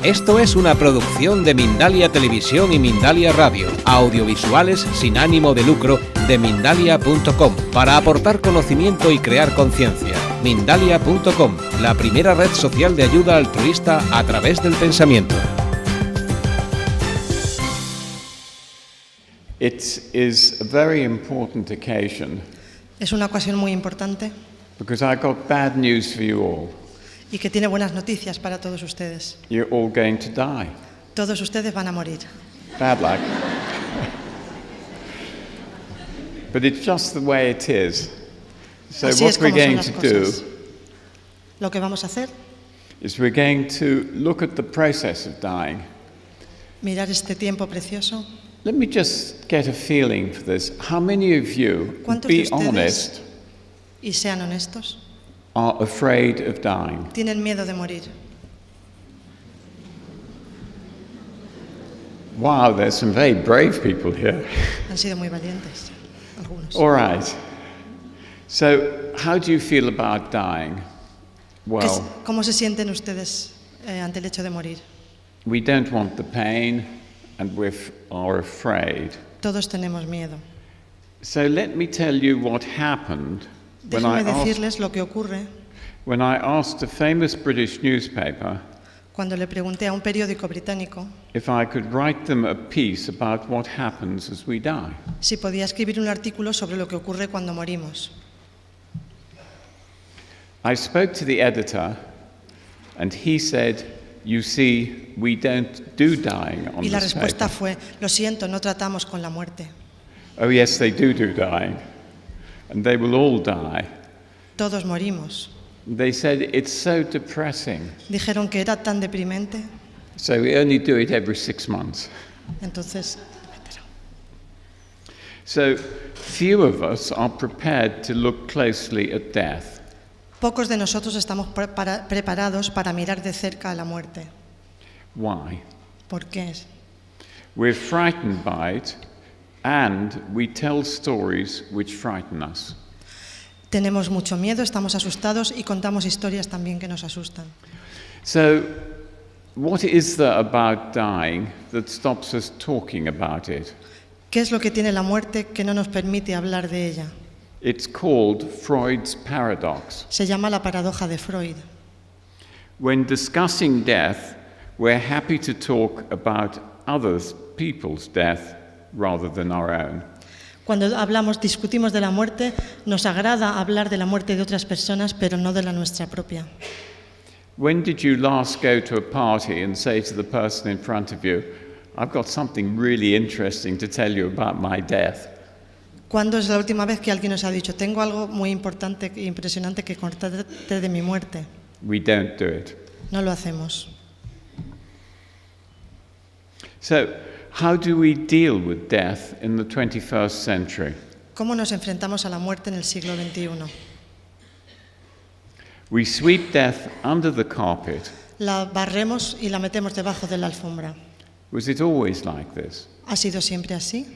Esto es una producción de Mindalia Televisión y Mindalia Radio, audiovisuales sin ánimo de lucro de Mindalia.com, para aportar conocimiento y crear conciencia. Mindalia.com, la primera red social de ayuda altruista a través del pensamiento. It is a very important occasion. Es una ocasión muy importante. Because I got bad news for you all. Y que tiene buenas noticias para todos ustedes. You're all going to die. Todos ustedes van a morir. Bad luck. But it's just the way it is. So Así what es we're como son going las to do cosas. Lo que vamos a hacer, is we're going to look at the process of dying. mirar este tiempo precioso. Let me just get a feeling for this. How many of you, ¿Cuántos be de ustedes, honest, y sean honestos, are afraid of dying? tienen miedo de morir? Wow, there's some very brave people here. Han sido muy valientes, algunos. All right. So, how do you feel about dying? Well, ¿Cómo se sienten ustedes ante el hecho de morir? we don't want the pain and we are afraid. Todos tenemos miedo. So let me tell you what happened Déjenme decirles lo que ocurre when I asked a famous British newspaper cuando le pregunté a un periódico británico if I could write them a piece about what happens as we die. si podía escribir un artículo sobre lo que ocurre cuando morimos. I spoke to the editor and he said, "You see, we don't do dying on Y la this respuesta paper." fue, lo siento, no tratamos con la muerte. Oh yes, they do dying. And they will all die. Todos morimos. They said it's so depressing. Dijeron que era tan deprimente, So we only do it every 6 months. entonces So few of us are prepared to look closely at death. pocos de nosotros estamos preparados para mirar de cerca a la muerte. Why? ¿Por qué? We're frightened by it and we tell stories which frighten us. Tenemos mucho miedo, estamos asustados y contamos historias también que nos asustan. So what is there about dying that stops us talking about it? ¿Qué es lo que tiene la muerte que no nos permite hablar de ella? It's called Freud's paradox. Se llama la paradoja de Freud. When discussing death, we're happy to talk about other people's death rather than our own. Cuando discutimos de la muerte, nos agrada hablar de la muerte de otras personas, pero no de la nuestra propia. When did you last go to a party and say to the person in front of you, "I've got something really interesting to tell you about my death"? ¿Cuándo es la última vez que alguien nos ha dicho, tengo algo muy importante e impresionante que contarte de mi muerte? We don't do it. No lo hacemos. So, how do we deal with death in the 21st century? ¿Cómo nos enfrentamos a la muerte en el siglo XXI? We sweep death under the carpet. La barremos y la metemos debajo de la alfombra. Was it always like this? ¿Ha sido siempre así?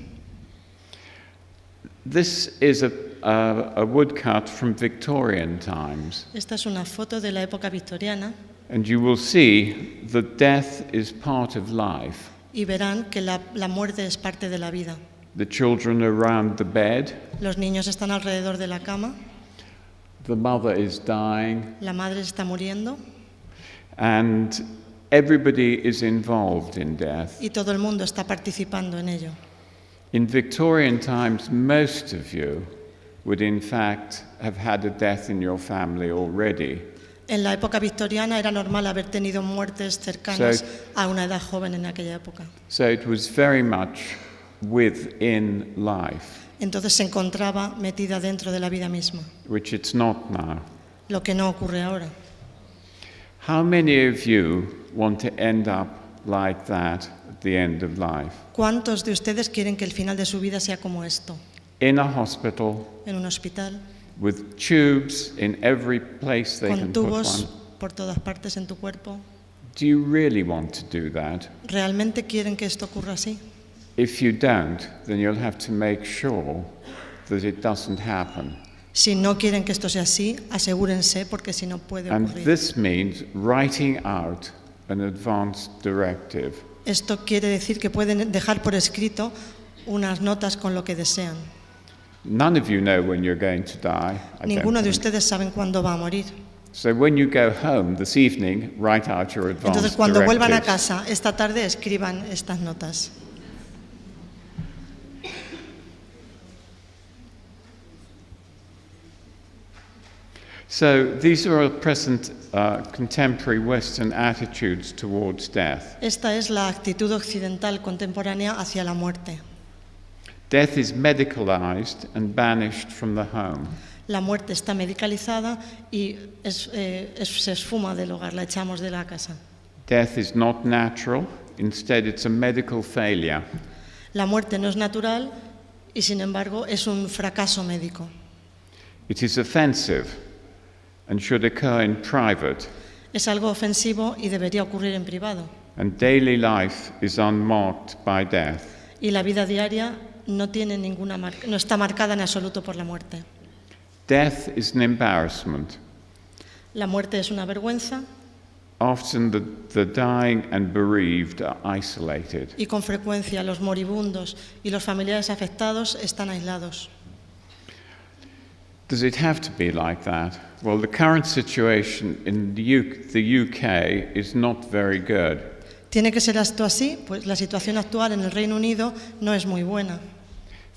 This is a woodcut from Victorian times, Esta es una foto de la época victoriana and you will see that death is part of life. y verán que la muerte es parte de la vida. The children are around the bed, Los niños están alrededor de la cama, the mother is dying, la madre está muriendo and everybody is involved in death. y todo el mundo está participando en ello. In Victorian times, most of you would in fact have had a death in your family already. En la época victoriana era normal haber tenido muertes cercanas a una edad joven en aquella época. So it was very much within life, Entonces se encontraba metida dentro de la vida misma, which it's not now. lo que no ocurre ahora. How many of you want to end up like that at the end of life? ¿Cuántos de ustedes quieren que el final de su vida sea como esto? In a hospital, En un hospital, with tubes in every place they con can put tubos one. por todas partes en tu cuerpo. Do you really want to do that? ¿Realmente quieren que esto ocurra así? If you don't, then you'll have to make sure that it doesn't happen. Si no quieren que esto sea así, asegúrense, porque si no puede And ocurrir. this means writing out an advance directive. Esto quiere decir que pueden dejar por escrito unas notas con lo que desean. None of you know when you're going to die. Ninguno de ustedes saben cuándo va a morir. So when you go home this evening, write out your advance Entonces, cuando vuelvan a directives. casa esta tarde, escriban estas notas. So these are our present contemporary Western attitudes towards death. Esta es la actitud occidental contemporánea hacia la muerte. Death is medicalized and banished from the home. La muerte está medicalizada y se esfuma del hogar, la echamos de la casa. Death is not natural, instead it's a medical failure. La muerte no es natural y, sin embargo, es un fracaso médico. It is offensive and should occur in private, Es algo ofensivo y debería ocurrir en privado. and daily life is unmarked by death. Y la vida diaria no tiene no está marcada en absoluto por la muerte. Death is an embarrassment. La muerte es una vergüenza Often the dying and bereaved are isolated. y con frecuencia los moribundos y los familiares afectados están aislados. Does it have to be like that? Well, the current situation in the UK is not very good. ¿Tiene que ser esto así? Pues la situación actual en el Reino Unido no es muy buena.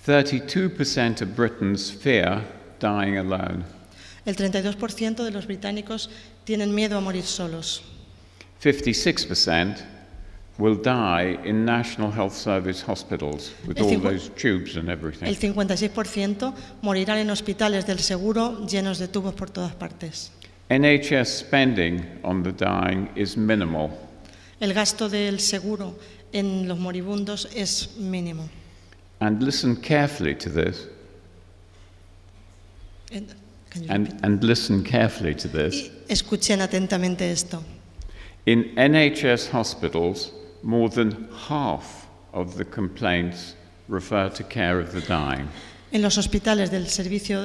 32% of Britons fear dying alone. El 32% de los británicos tienen miedo a morir solos. 56% will die in National Health Service hospitals with all those tubes and everything. El 56% morirán en hospitales del seguro llenos de tubos por todas partes. NHS spending on the dying is minimal. El gasto del seguro en los moribundos es mínimo. And listen carefully to this. Can you repeat? And listen carefully to this. Y escuchen atentamente esto. In NHS hospitals, more than half of the complaints refer to care of the dying. En los hospitales del Servicio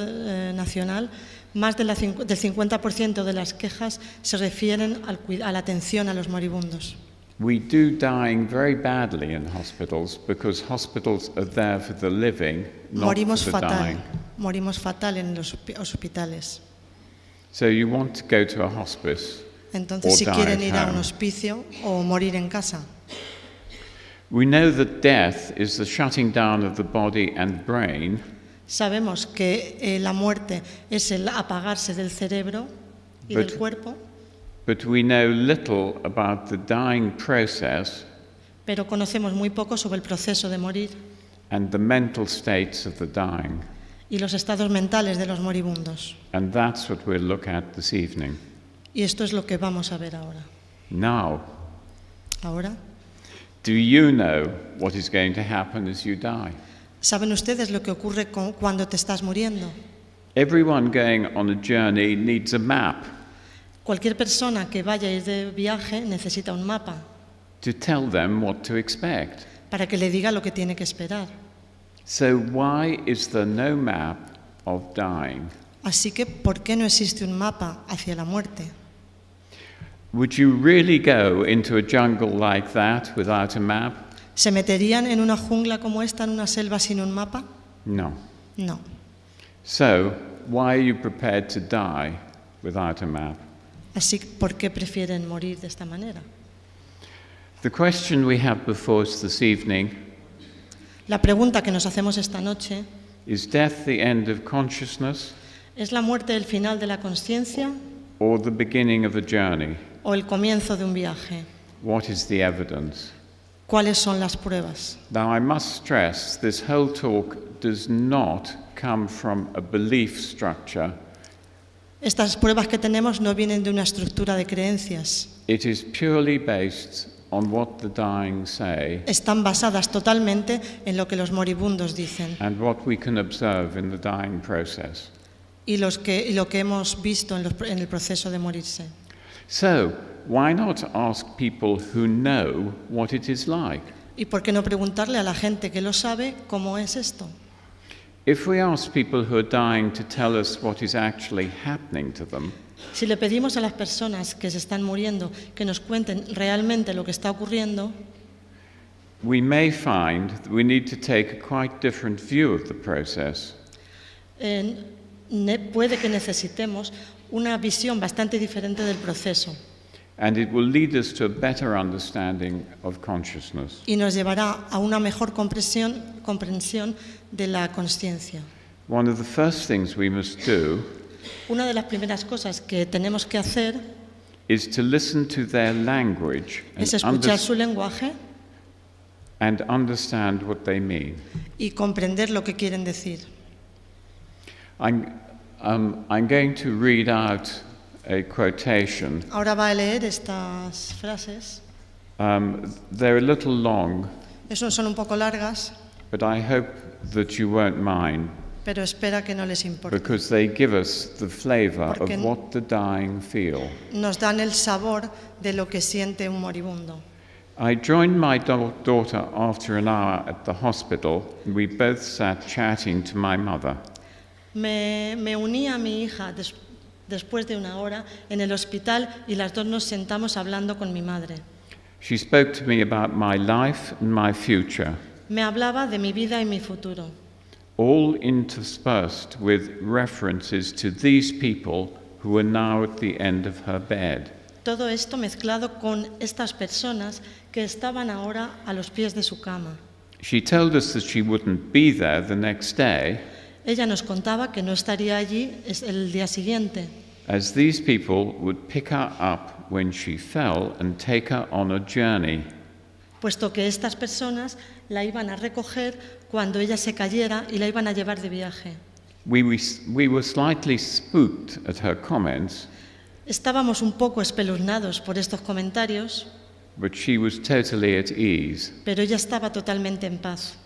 Nacional, más del 50% de las quejas se refieren a la atención a los moribundos. We do dying very badly in hospitals because hospitals are there for the living, not Morimos for the dying. Morimos fatal en los hospitales. So you want to go to a hospice Entonces, or si die quieren at ir a un home. hospicio o morir en casa. We know that death is the shutting down of the body and brain, Sabemos que la muerte es el apagarse del cerebro y del cuerpo, but we know little about the dying process pero conocemos muy poco sobre el proceso de morir and the mental states of the dying. y los estados mentales de los moribundos. And that's what we'll look at this evening. Y esto es lo que vamos a ver ahora. Now, Ahora, do you know what is going to happen as you die? ¿saben ustedes lo que ocurre cuando te estás muriendo? Everyone going on a journey needs a map Cualquier persona que vaya a ir de viaje necesita un mapa to tell them what to expect. para que le diga lo que tiene que esperar. So why is there no map of dying? Así que, ¿por qué no existe un mapa hacia la muerte? Would you really go into a jungle like that without a map? ¿Se meterían en una jungla como esta, en una selva sin un mapa? No. No. So why are you prepared to die without a map? Así que, ¿por qué prefieren morir de esta manera? The question we have before us this evening La pregunta que nos hacemos esta noche, is death the end of consciousness ¿es la muerte el final de la consciencia or the beginning of a journey? o el comienzo de un viaje? What is the evidence? ¿Cuáles son las pruebas? Now I must stress this whole talk does not come from a belief structure. Estas pruebas que tenemos no vienen de una estructura de creencias. It is purely based on what the dying say Están basadas totalmente en lo que los moribundos dicen and what we can observe in the dying process. y lo que hemos visto en el proceso de morirse. So, why not ask people who know what it is like? ¿Y por qué no preguntarle a la gente que lo sabe cómo es esto? If we ask people who are dying to tell us what is actually happening to them, Si le pedimos a las personas que se están muriendo que nos cuenten realmente lo que está ocurriendo, we may find that we need to take a quite different view of the process. Puede que necesitemos una visión bastante diferente del proceso And it will lead us to a better understanding of consciousness. y nos llevará a una mejor comprensión de la consciencia. One of the first things we must do Una de las primeras cosas que tenemos que hacer is to listen to their language es escuchar su lenguaje and understand what they mean. y comprender lo que quieren decir. I'm going to read out a quotation. Ahora va a leer estas frases. They're a little long, Son un poco largas, but I hope that you won't mind, pero espera que no les importe. because they give us the flavor Porque of what the dying feel. Nos dan el sabor de lo que siente un moribundo. I joined my daughter after an hour at the hospital, and we both sat chatting to my mother. Me uní a mi hija después de una hora en el hospital y las dos nos sentamos hablando con mi madre. She spoke to me about my life and my future, Me hablaba de mi vida y mi futuro, all interspersed with references to these people who are now at the end of her bed. todo esto mezclado con estas personas que estaban ahora a los pies de su cama. She told us that she wouldn't be there the next day, Ella nos contaba que no estaría allí el día siguiente, as these people would pick her up when she fell and take her on a journey. puesto que estas personas la iban a recoger cuando ella se cayera y la iban a llevar de viaje. We were slightly spooked at her comments, Estábamos un poco espeluznados por estos comentarios, but she was totally at ease. pero ella estaba totalmente en paz.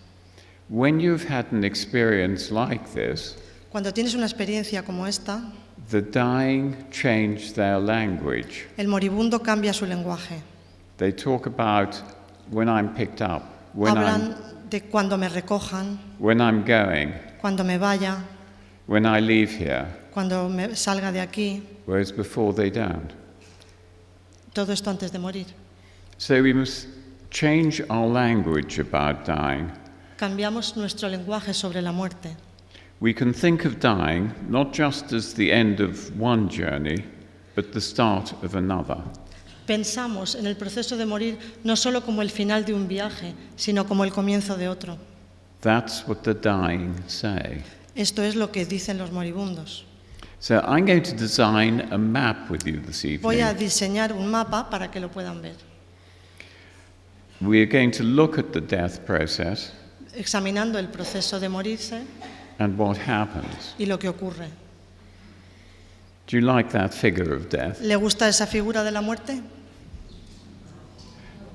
When you've had an experience like this, Cuando tienes una experiencia como esta, the dying change their language. el moribundo cambia su lenguaje. They talk about when I'm picked up, when Hablan de cuando me recojan, I'm going, cuando me vaya, when I leave here, cuando me salga de aquí, whereas before they don't. todo esto antes de morir. So we must change our language about dying. Cambiamos nuestro lenguaje sobre la muerte. We can think of dying not just as the end of one journey, but the start of another. Pensamos en el proceso de morir no solo como el final de un viaje, sino como el comienzo de otro. That's what the dying say. Esto es lo que dicen los moribundos. So I'm going to design a map with you this Voy a evening. diseñar un mapa para que lo puedan ver. We're going to look at the death process Examinando el proceso de morirse and what happens. y lo que ocurre. Do you like that figure of death? ¿Le gusta esa figura de la muerte?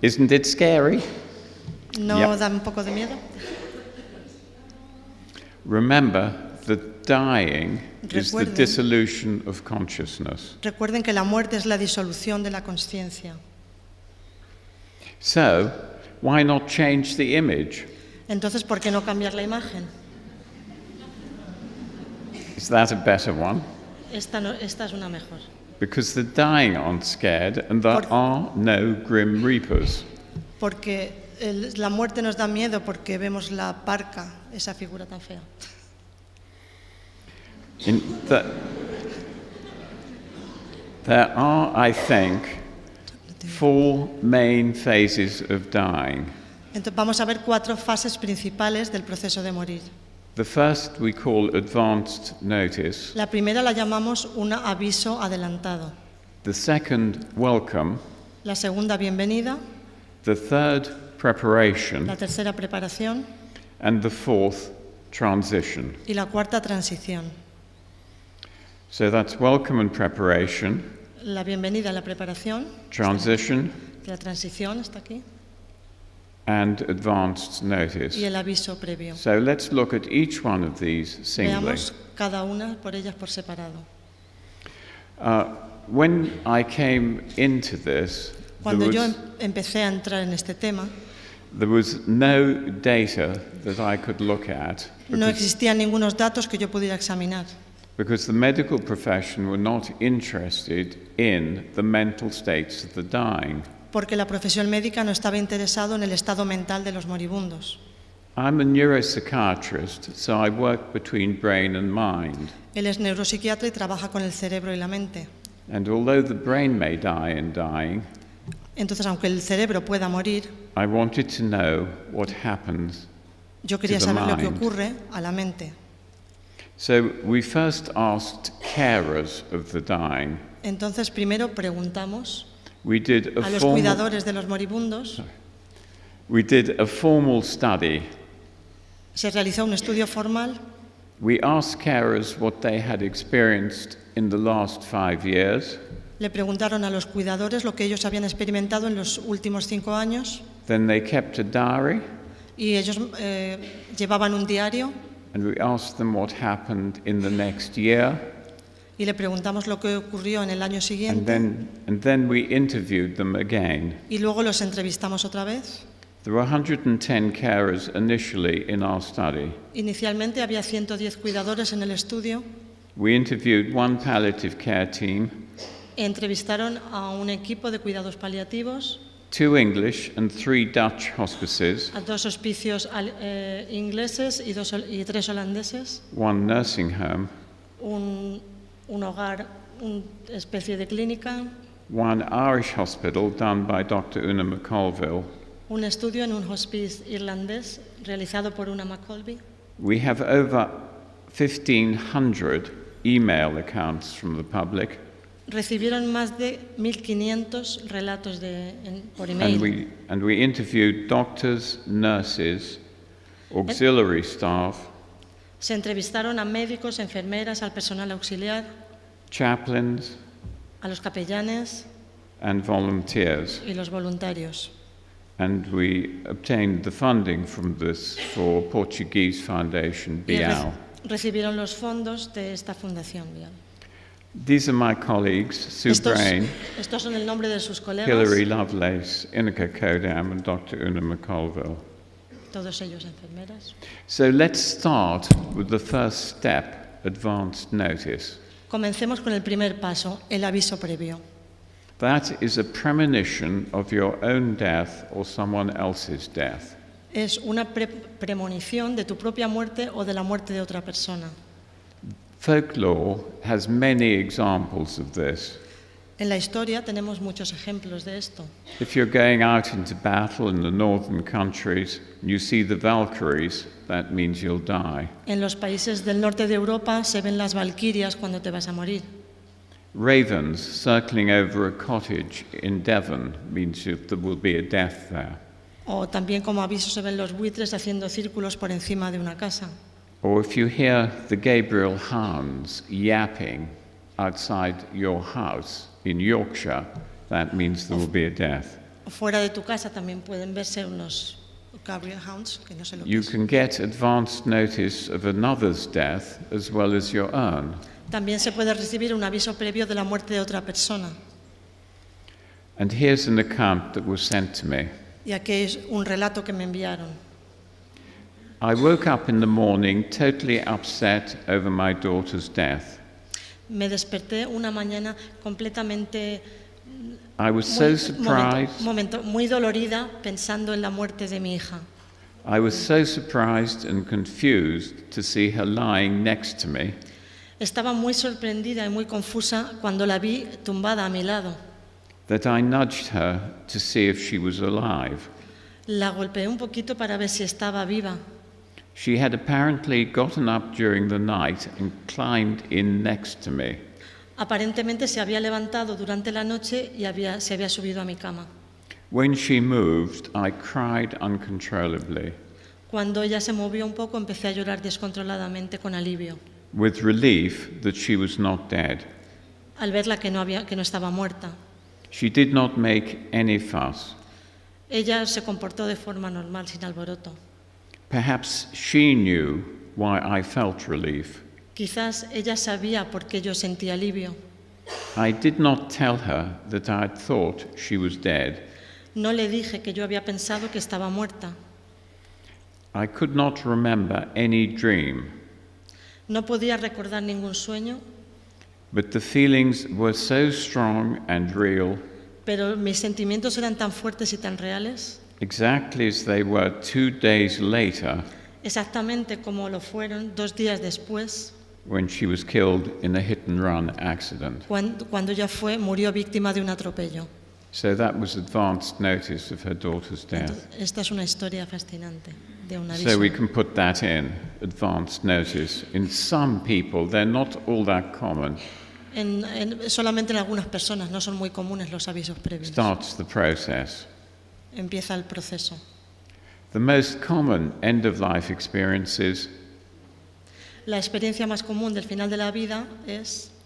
Isn't it scary? ¿No Yep. da un poco de miedo? Remember that dying is the Recuerden. dissolution of consciousness. Recuerden que la muerte es la disolución de la consciencia. So, why not change the image? Entonces, ¿por qué no cambiar la imagen? Is that a better one? Esta es una mejor. Because the dying aren't scared and there are no grim reapers. Porque la muerte nos da miedo porque vemos la parca, esa figura tan fea. There are, I think, 4 main phases of dying. Entonces, vamos a ver 4 fases principales del proceso de morir. The first we call advanced notice. La primera la llamamos un aviso adelantado. The second, welcome. La segunda, bienvenida. The third, preparation. La tercera, preparación. And the fourth, transition. Y la cuarta, transición. So that's welcome and preparation, La bienvenida, la preparación. transition, La transición está aquí. and advanced Y notice. el aviso previo. So let's look at each one of these singly. Veamos cada una por ellas por separado. When I came into this, Cuando yo empecé a entrar en este tema, There was no data that I could look at No existían ningunos datos que yo pudiera examinar, because the medical profession were not interested in the mental states of the dying. porque la profesión médica no estaba interesado en el estado mental de los moribundos. I'm a neuropsychiatrist, so I work between brain and mind. Él es neuropsiquiatra y trabaja con el cerebro y la mente. And although the brain may die in dying, Entonces, aunque el cerebro pueda morir, I wanted to know what happens. yo quería To the saber lo que mind. ocurre a la mente. So we first asked carers of the dying. Entonces, primero preguntamos We did a los cuidadores de los moribundos. we did a formal study. Se realizó un estudio formal. We asked carers what they had experienced in the last 5 years. Le preguntaron a los cuidadores lo que ellos habían experimentado en los últimos 5 años Then they kept a diary, y ellos llevaban un diario and we asked them what happened in the next year. y le preguntamos lo que ocurrió en el año And siguiente then we interviewed them again. y luego los entrevistamos otra vez. There were 110 carers initially in our study. Inicialmente había 110 cuidadores en el estudio. We interviewed one palliative care team, Entrevistaron a un equipo de cuidados paliativos, 2 English and 3 Dutch hospices, a 2 hospicios ingleses y 3 holandeses, 1 nursing home, un hogar, una especie de clínica, 1 Irish hospital done by Dr. Una McColville. un estudio en un hospice irlandés realizado por una McColby. We have over 1,500 email accounts from the public, Recibieron más de 1.500 relatos por email. and we interviewed doctors, nurses, auxiliary staff, Se entrevistaron a médicos, enfermeras, al personal auxiliar, chaplains, a los capellanes and volunteers. y los voluntarios. And we obtained the funding from this for Portuguese foundation, Y Bial. recibieron los fondos de esta fundación. Bial. These are my colleagues, Sue Brain, Estos son el nombre de sus colegas, Hilary Lovelace, Inika Kodam, and Dr. Una McColville. todos ellos enfermeras. So let's start with the first step, advanced notice. Comencemos con el primer paso, el aviso previo. That is a premonition of your own death or someone else's death. Es una premonición de tu propia muerte o de la muerte de otra persona. Folklore has many examples of this. En la historia tenemos muchos ejemplos de esto. If you're going out into battle in the northern countries, you see the Valkyries, that means you'll die. En los países del norte de Europa se ven las valquirias cuando te vas a morir. Ravens circling over a cottage in Devon means there will be a death there. O también como aviso se ven los buitres haciendo círculos por encima de una casa. Or if you hear the Gabriel hounds yapping outside your house in Yorkshire, that means there will be a death. O fuera de tu casa también pueden verse unos Gabriel Hounds, que no sé lo que You es. can get advanced notice of another's death as well as your own. También se puede recibir un aviso previo de la muerte de otra persona. And here's an account that was sent to me. Y aquí es un relato que me enviaron. I woke up in the morning totally upset over my daughter's death. Me desperté una mañana completamente I was so surprised. muy dolorida pensando en la muerte de mi hija. I was so surprised and confused to see her lying next to me. Estaba muy sorprendida y muy confusa cuando la vi tumbada a mi lado. That I nudged her to see if she was alive. La golpeé un poquito para ver si estaba viva. She had apparently gotten up during the night and climbed in next to me. Aparentemente se había levantado durante la noche y se había subido a mi cama. When she moved, I cried uncontrollably, Cuando ella se movió un poco, empecé a llorar descontroladamente con alivio, with relief that she was not dead. al verla que no estaba muerta. She did not make any fuss. Ella se comportó de forma normal, sin alboroto. Perhaps she knew why I felt relief. Quizás ella sabía por qué yo sentí alivio. I did not tell her that I had thought she was dead. No le dije que yo había pensado que estaba muerta. I could not remember any dream, No podía recordar ningún sueño, but the feelings were so strong and real, pero mis sentimientos eran tan fuertes y tan reales, exactly as they were 2 days later exactamente como lo fueron 2 días después, when she was killed in a hit-and-run accident. cuando ella murió víctima de un atropello. So that was advanced notice of her daughter's death. Entonces, esta es una historia fascinante de un So we aviso. can put that in, advanced notice. In some people, they're not all that common. Solamente en algunas personas, no son muy comunes los avisos previos. Starts the process. Empieza el proceso. The most common end-of-life experiences La experiencia más común del final de la vida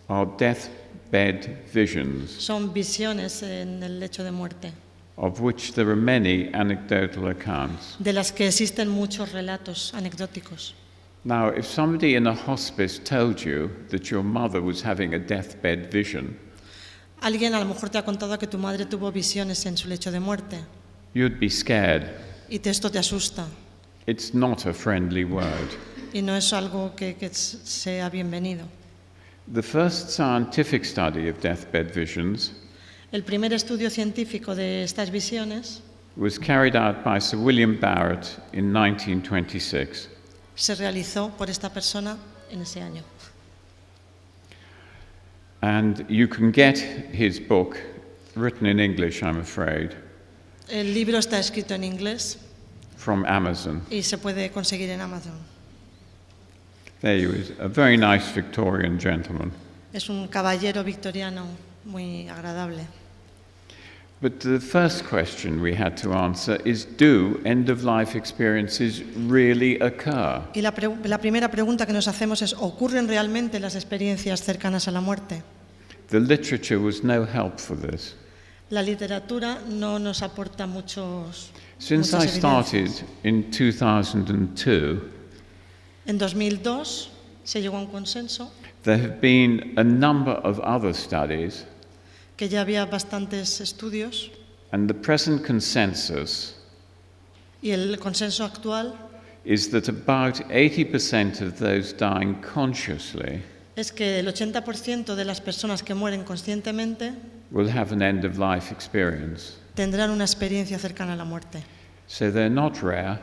are deathbed visions, son visiones en el lecho de muerte, of which there are many anecdotal accounts. de las que existen muchos relatos anecdóticos. Now, if somebody in a hospice told you that your mother was having a deathbed vision, Alguien a lo mejor te ha contado que tu madre tuvo visiones en su lecho de muerte you'd be scared. y esto te asusta It's not a friendly word. y no es algo que sea bienvenido. The first scientific study of deathbed visions El primer estudio científico de estas visiones was carried out by Sir William Barrett in 1926. se realizó por esta persona en ese año. And you can get his book, written in English, I'm afraid, El libro está escrito en inglés from Amazon. y se puede conseguir en Amazon. There you is, a very nice Victorian gentleman. Es un caballero victoriano muy agradable. But the first question we had to answer is, do end-of-life experiences really occur? Y la primera pregunta que nos hacemos es, ¿ocurren realmente las experiencias cercanas a la muerte? The literature was no help for this. La literatura no nos aporta muchas Since I started evidencias. in 2002, En 2002 se llegó a un consenso there have been a number of other studies, que ya había bastantes estudios and the present consensus y el consenso actual is that about 80% of those dying consciously es que el 80% de las personas que mueren conscientemente will have an end-of-life experience. tendrán una experiencia cercana a la muerte. So they're not rare,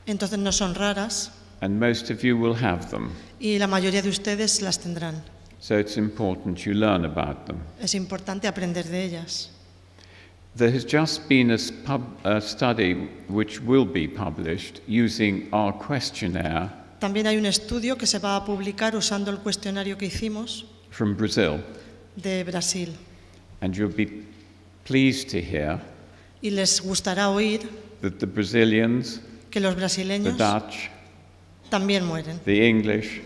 Entonces no son raras and most of you will have them. y la mayoría de ustedes las tendrán. So it's important you learn about them. Es importante aprender de ellas. There has just been a study which will be published using our questionnaire También hay un estudio que se va a publicar usando el cuestionario que hicimos from Brazil, de Brasil. and you'll be pleased to hear Y les gustará oír that the Brazilians, que los the brasileños Dutch, también mueren. the English,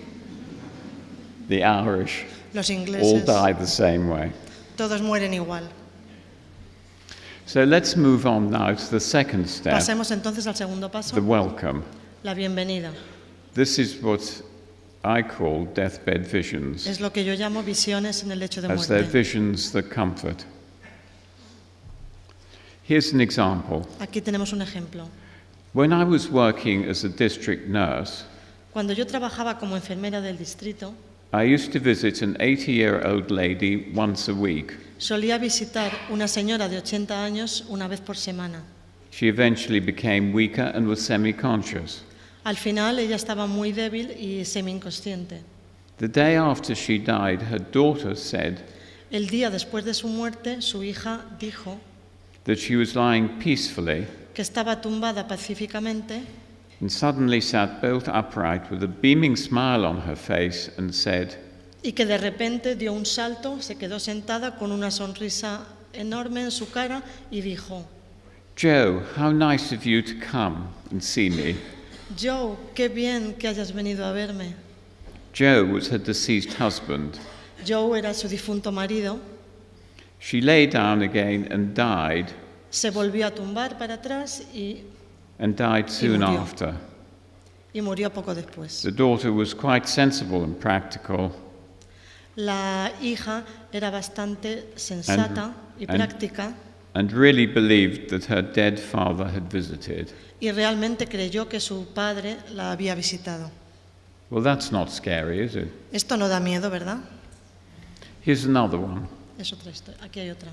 the Irish, Los all ingleses, die the same way. todos mueren igual. So let's move on now to the second step, Pasemos entonces al segundo paso, the welcome. la bienvenida. This is what I call deathbed visions, Es lo que yo llamo visiones en el lecho de as they're muerte. visions that comfort. Here's an example. Aquí tenemos un ejemplo. When I was working as a district nurse, Cuando yo trabajaba como enfermera del distrito, I used to visit an 80-year-old lady once a week. solía visitar una señora de 80 años una vez por semana. She eventually became weaker and was semi-conscious. Al final ella estaba muy débil y semi-inconsciente. The day after she died, her daughter said El día después de su muerte, su hija dijo that she was lying peacefully que estaba tumbada pacíficamente and suddenly sat bolt upright with a beaming smile on her face and said, y que de repente dio un salto, se quedó sentada con una sonrisa enorme en su cara y dijo: "Joe, how nice of you to come and see me." Joe, qué bien que hayas venido a verme. Joe was her deceased husband. Joe era su difunto marido. She lay down again and died Se volvió a tumbar para atrás y died soon murió. after. Y murió poco después. The daughter was quite sensible and practical, La hija era bastante sensata y práctica and really believed that her dead father had visited. y realmente creyó que su padre la había visitado. Well, that's not scary, is it? Esto no da miedo, ¿verdad? Here's another one. Es otra historia. Aquí hay otra.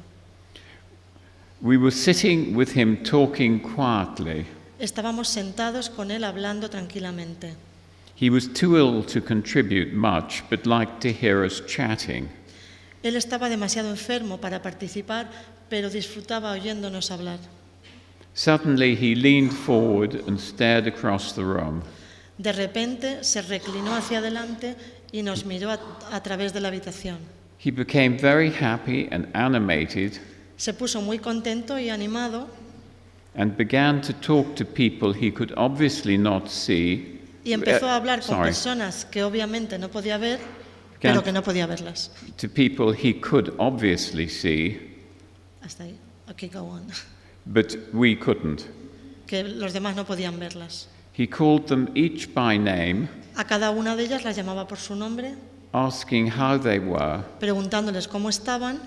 We were sitting with him talking quietly. Estábamos sentados con él hablando tranquilamente. He was too ill to contribute much, but liked to hear us chatting. Él estaba demasiado enfermo para participar, pero disfrutaba oyéndonos hablar. Suddenly he leaned forward and stared across the room. De repente se reclinó hacia adelante y nos miró a través de la habitación. He became very happy and animated Se puso muy contento y animado and began to talk to people he could obviously not see. y empezó a hablar con Sorry. personas que obviamente no podía ver, pero que no podía verlas. To people he could obviously see, Hasta ahí. Okay, go on. but we couldn't. Que los demás no podían verlas. He called them each by name, A cada una de ellas las llamaba por su nombre, asking how they were preguntándoles cómo estaban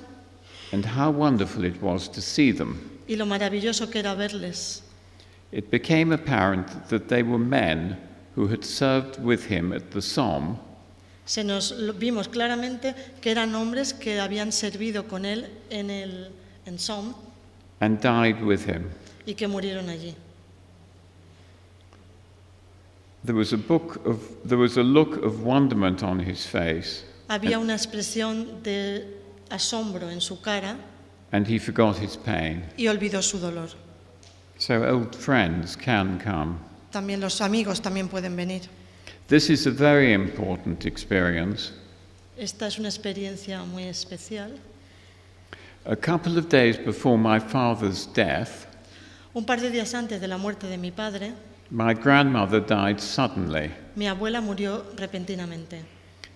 and how wonderful it was to see them. y lo maravilloso que era verles. It became apparent that they were men who had served with him at the Somme Vimos claramente que eran hombres que habían servido con él en Somme and died with him. y que murieron allí. There was a look of wonderment on his face, Había una expresión de asombro en su cara and he forgot his pain. y olvidó su dolor. So old friends can come. También los amigos también pueden venir. This is a very important experience. Esta es una experiencia muy especial. A couple of days before my father's death, Un par de días antes de la muerte de mi padre, my grandmother died suddenly, mi abuela murió repentinamente.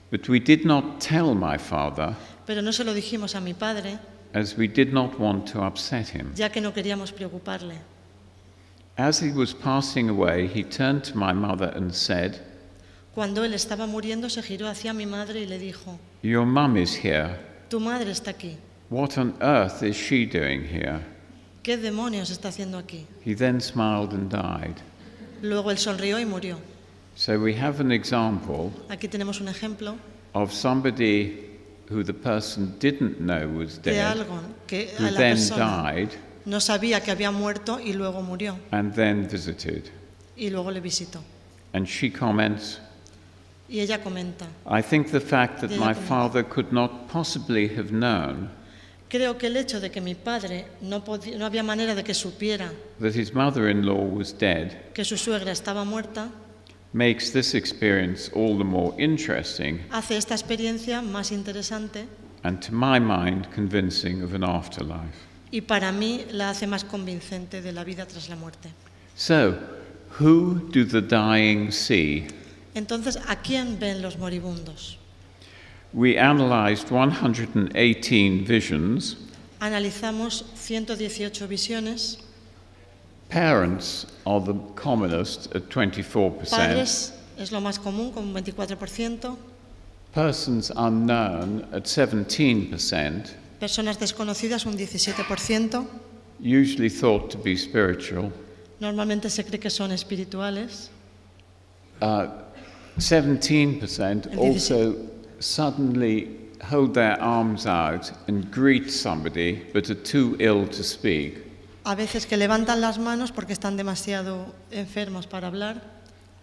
but we did not tell my father, Pero no se lo dijimos a mi padre, as we did not want to upset him. ya que no queríamos preocuparle. As he was passing away, he turned to my mother and said, Cuando él estaba muriendo, se giró hacia mi madre y le dijo: "Your mum is here. Tu madre está aquí. What on earth is she doing here?" ¿Qué demonios está haciendo aquí? He then smiled and died. Luego él sonrió y murió. So we have an example Aquí tenemos un ejemplo of somebody who the person didn't know was de dead, algo que who a la then persona died no sabía que había muerto y luego murió. and then visited. Y luego le visitó. And she comments, Y ella comenta: I think the fact that Ella my comenta. father could not possibly have known Creo que el hecho de que mi padre no había manera de que supiera that his mother-in-law was dead que su suegra estaba muerta makes this experience all the more interesting hace esta experiencia más interesante and, to my mind, convincing of an afterlife. y para mí la hace más convincente de la vida tras la muerte. So, who do the dying see? Entonces, ¿a quién ven los moribundos? We analyzed 118 visions. Analizamos 118 visiones. Parents are the commonest at 24%. Padres es lo más común, con un 24%. Persons unknown at 17%, Personas desconocidas, un 17%. usually thought to be spiritual. Normalmente se cree que son espirituales. 17% also suddenly hold their arms out and greet somebody but are too ill to speak. A veces que levantan las manos porque están demasiado enfermos para hablar.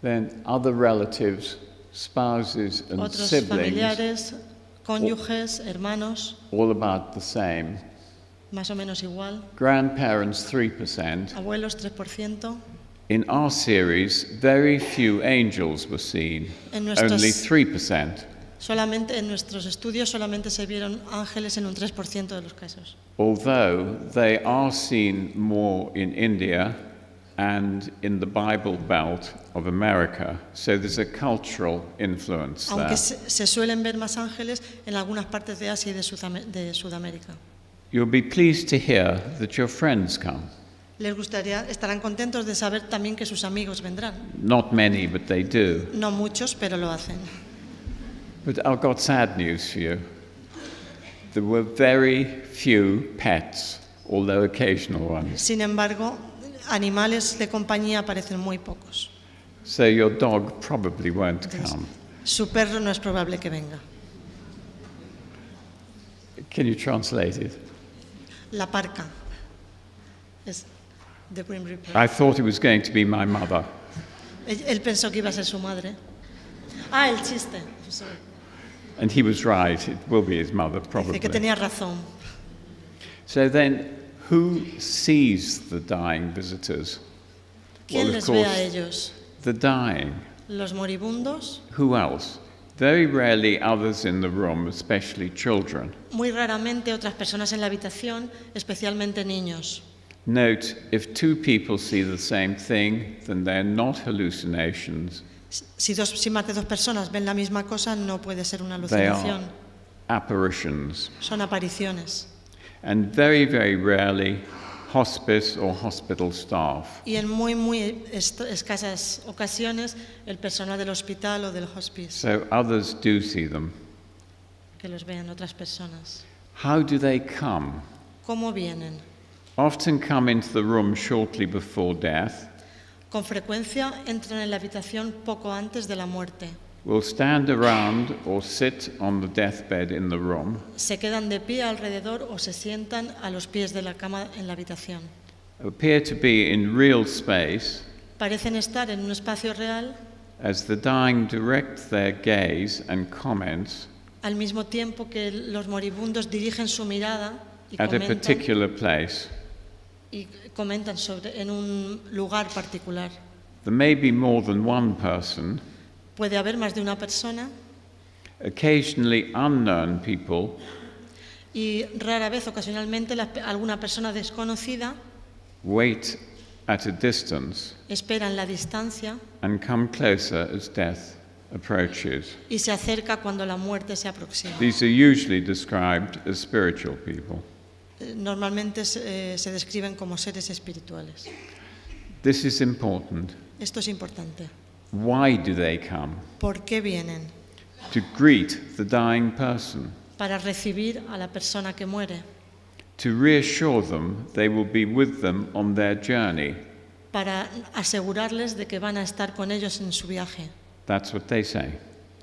Then other relatives, spouses and Otros siblings, familiares, cónyuges, hermanos, all about the same. más o menos igual. Grandparents 3%. Abuelos, 3%. In our series, very few angels were seen, En nuestros- only 3%. Solamente en nuestros estudios solamente se vieron ángeles en un 3% de los casos. Although they are seen more in India and in the Bible Belt of America, so there's a cultural influence there. Aunque se suelen ver más ángeles en algunas partes de Asia y de Sudamérica. You'll be pleased to hear that your friends come. Estarán contentos de saber también que sus amigos vendrán. Not many, but they do. No muchos, pero lo hacen. But I've got sad news for you. There were very few pets although occasional ones. Sin embargo, animales de compañía aparecen muy pocos. So your dog probably won't Entonces, come. su perro no es probable que venga. Can you translate it? La parca es the Grim Reaper. I thought it was going to be my mother. Él pensó que iba a ser su madre. Ah, el chiste. Sorry. And he was right. It will be his mother, Dice que probably. tenía razón. So then, who sees the dying visitors? ¿Quién Well, of les ve a course, ellos? the dying. Los moribundos. Who else? Very rarely others in the room, especially children. Muy raramente otras personas en la habitación, especialmente niños. Note, if two people see the same thing, then they're not hallucinations. Si más de dos personas ven la misma cosa, no puede ser una They alucinación. are apparitions. Son apariciones. And very, very rarely, hospice or hospital staff. Y en muy escasas ocasiones, el personal del hospital o del hospice, So others do see them. que los vean otras personas. How do they come? ¿Cómo vienen? Often come into the room shortly before death, Con frecuencia entran en la habitación poco antes de la muerte. will stand around or sit on the deathbed in the room, Se quedan de pie alrededor o se sientan a los pies de la cama en la habitación. appear to be in real space, Parecen estar en un espacio real as the dying direct their gaze and comments al mismo tiempo que los moribundos dirigen su mirada y at a particular place. comentan en un lugar particular. There may be more than one person, Puede haber más de una persona occasionally unknown people, y rara vez, ocasionalmente, alguna persona desconocida wait at a distance espera en la distancia and come closer as death approaches. y se acerca cuando la muerte se aproxima. These are usually described as spiritual people. Normalmente se describen como seres espirituales. This is important. Esto es importante. Why do they come? ¿Por qué vienen? To greet the dying person, Para recibir a la persona que muere, to reassure them they will be with them on their journey. para asegurarles de que van a estar con ellos en su viaje. That's what they say.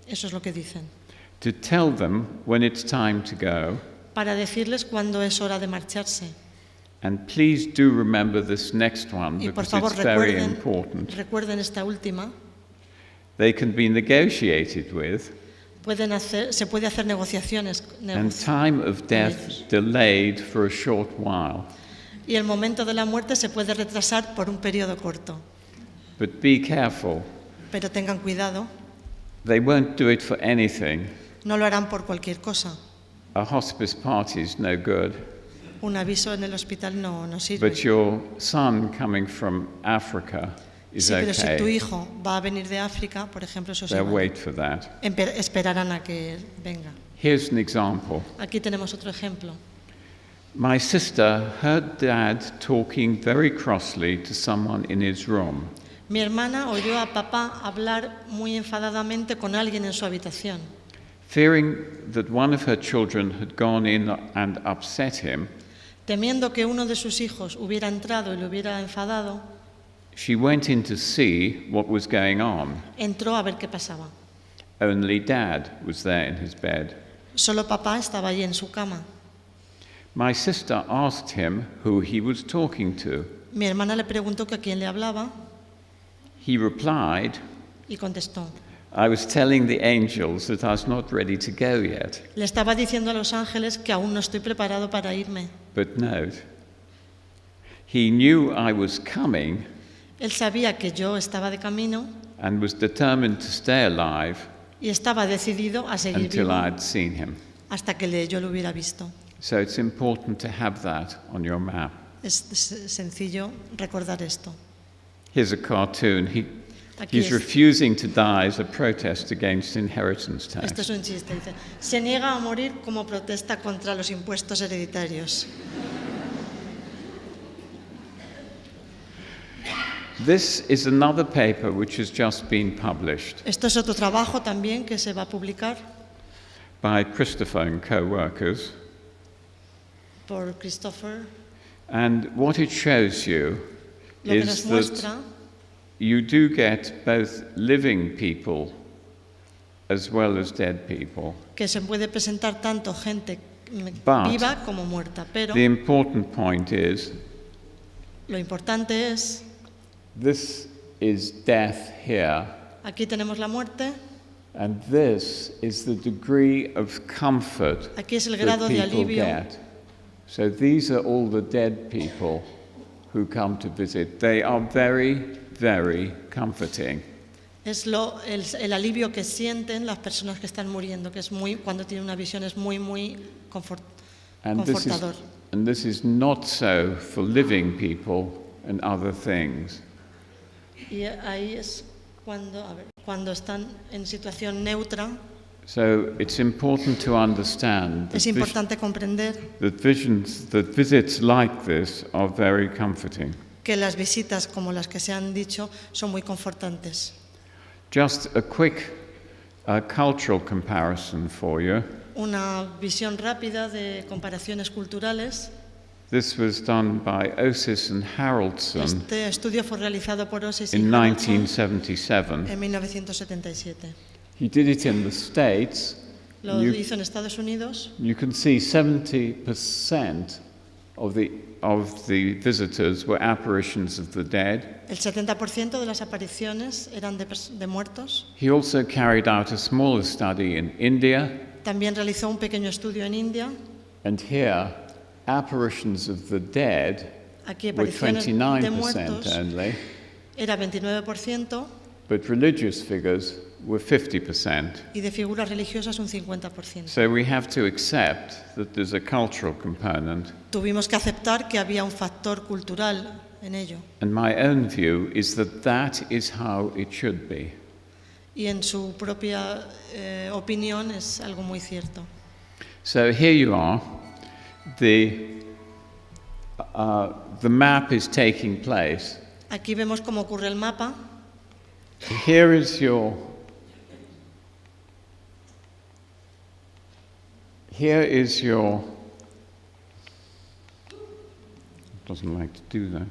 Eso es lo que dicen. To tell them when it's time to go, Para decirles cuándo es hora de marcharse. and please do remember this next one Y por because favor it's very important. recuerden esta última. They can be negotiated with, Se puede hacer negociaciones and time of death delayed for a short while. y el momento de la muerte se puede retrasar por un periodo corto. But be careful. Pero tengan cuidado, They won't do it for anything. no lo harán por cualquier cosa. A hospice party is no good. Un aviso en el hospital no sirve. But your son coming from Africa is Sí, pero si tu okay. hijo va a venir de África, por ejemplo, eso sí They'll vale. wait for that. Esperarán a que venga. Here's an example. Aquí tenemos otro ejemplo. My sister heard Dad talking very crossly to someone in his room. Mi hermana oyó a papá hablar muy enfadadamente con alguien en su habitación. Fearing that one of her children had gone in and upset him, Temiendo que uno de sus hijos hubiera entrado y le hubiera enfadado, she went in to see what was going on. entró a ver qué pasaba. Only Dad was there in his bed. Solo papá estaba allí en su cama. My sister asked him who he was talking to. Mi hermana le preguntó que a quién le hablaba He replied, y contestó. I was telling the angels that I was not ready to go yet. Le estaba diciendo a los ángeles que aún no estoy preparado para irme. But note, he knew I was coming Él sabía que yo estaba de camino and was determined to stay alive y estaba decidido a seguir until vivo I'd seen him. hasta que yo lo hubiera visto. So it's important to have that on your map. Es sencillo recordar esto. Here's a cartoon. Aquí He's refusing to die as a protest against inheritance Esto tax. es un chiste. Dice, se niega a morir como protesta contra los impuestos hereditarios. This is another paper which has just been published Esto es otro trabajo también que se va a publicar by Christopher and co-workers. por Christopher. And what it shows you Lo que is nos that muestra you do get both living people as well as dead people. que se puede presentar tanto gente But viva como muerta, pero the important point is lo importante es, this is death here, aquí tenemos la muerte, and this is the degree of comfort aquí es el that grado de people alivio. get. So these are all the dead people who come to visit. They are very, very comforting. Es el alivio que sienten las personas que están muriendo, que es muy, cuando tienen una visión es muy, muy confortador. And this is not so for living people and other things. Y ahí es cuando están en situación neutra, So it's important to understand es importante comprender that visits like this are very comforting. que las visitas como las que se han dicho son muy confortantes. Just a quick cultural comparison for you. Una visión rápida de comparaciones culturales. This was done by Osis and Haraldson Este estudio fue realizado por Osis y in Haraldson 1977. en 1977. He did it in the States. Lo hizo en Estados Unidos. You can see 70% of the visitors were apparitions of the dead. El 70% de las apariciones eran de muertos. He also carried out a smaller study in India, También realizó un pequeño estudio en India. and here apparitions of the dead Aquí were apariciones de 29% muertos only, era 29% but religious figures were 50%. y de figuras religiosas un 50%. So we have to accept that there's a cultural component. Tuvimos que aceptar que había un factor cultural en ello. And my own view is that that is how it should be. Y en su propia opinión es algo muy cierto. So here you are. The map is taking place. Aquí vemos cómo ocurre el mapa. Here is your doesn't like to do that.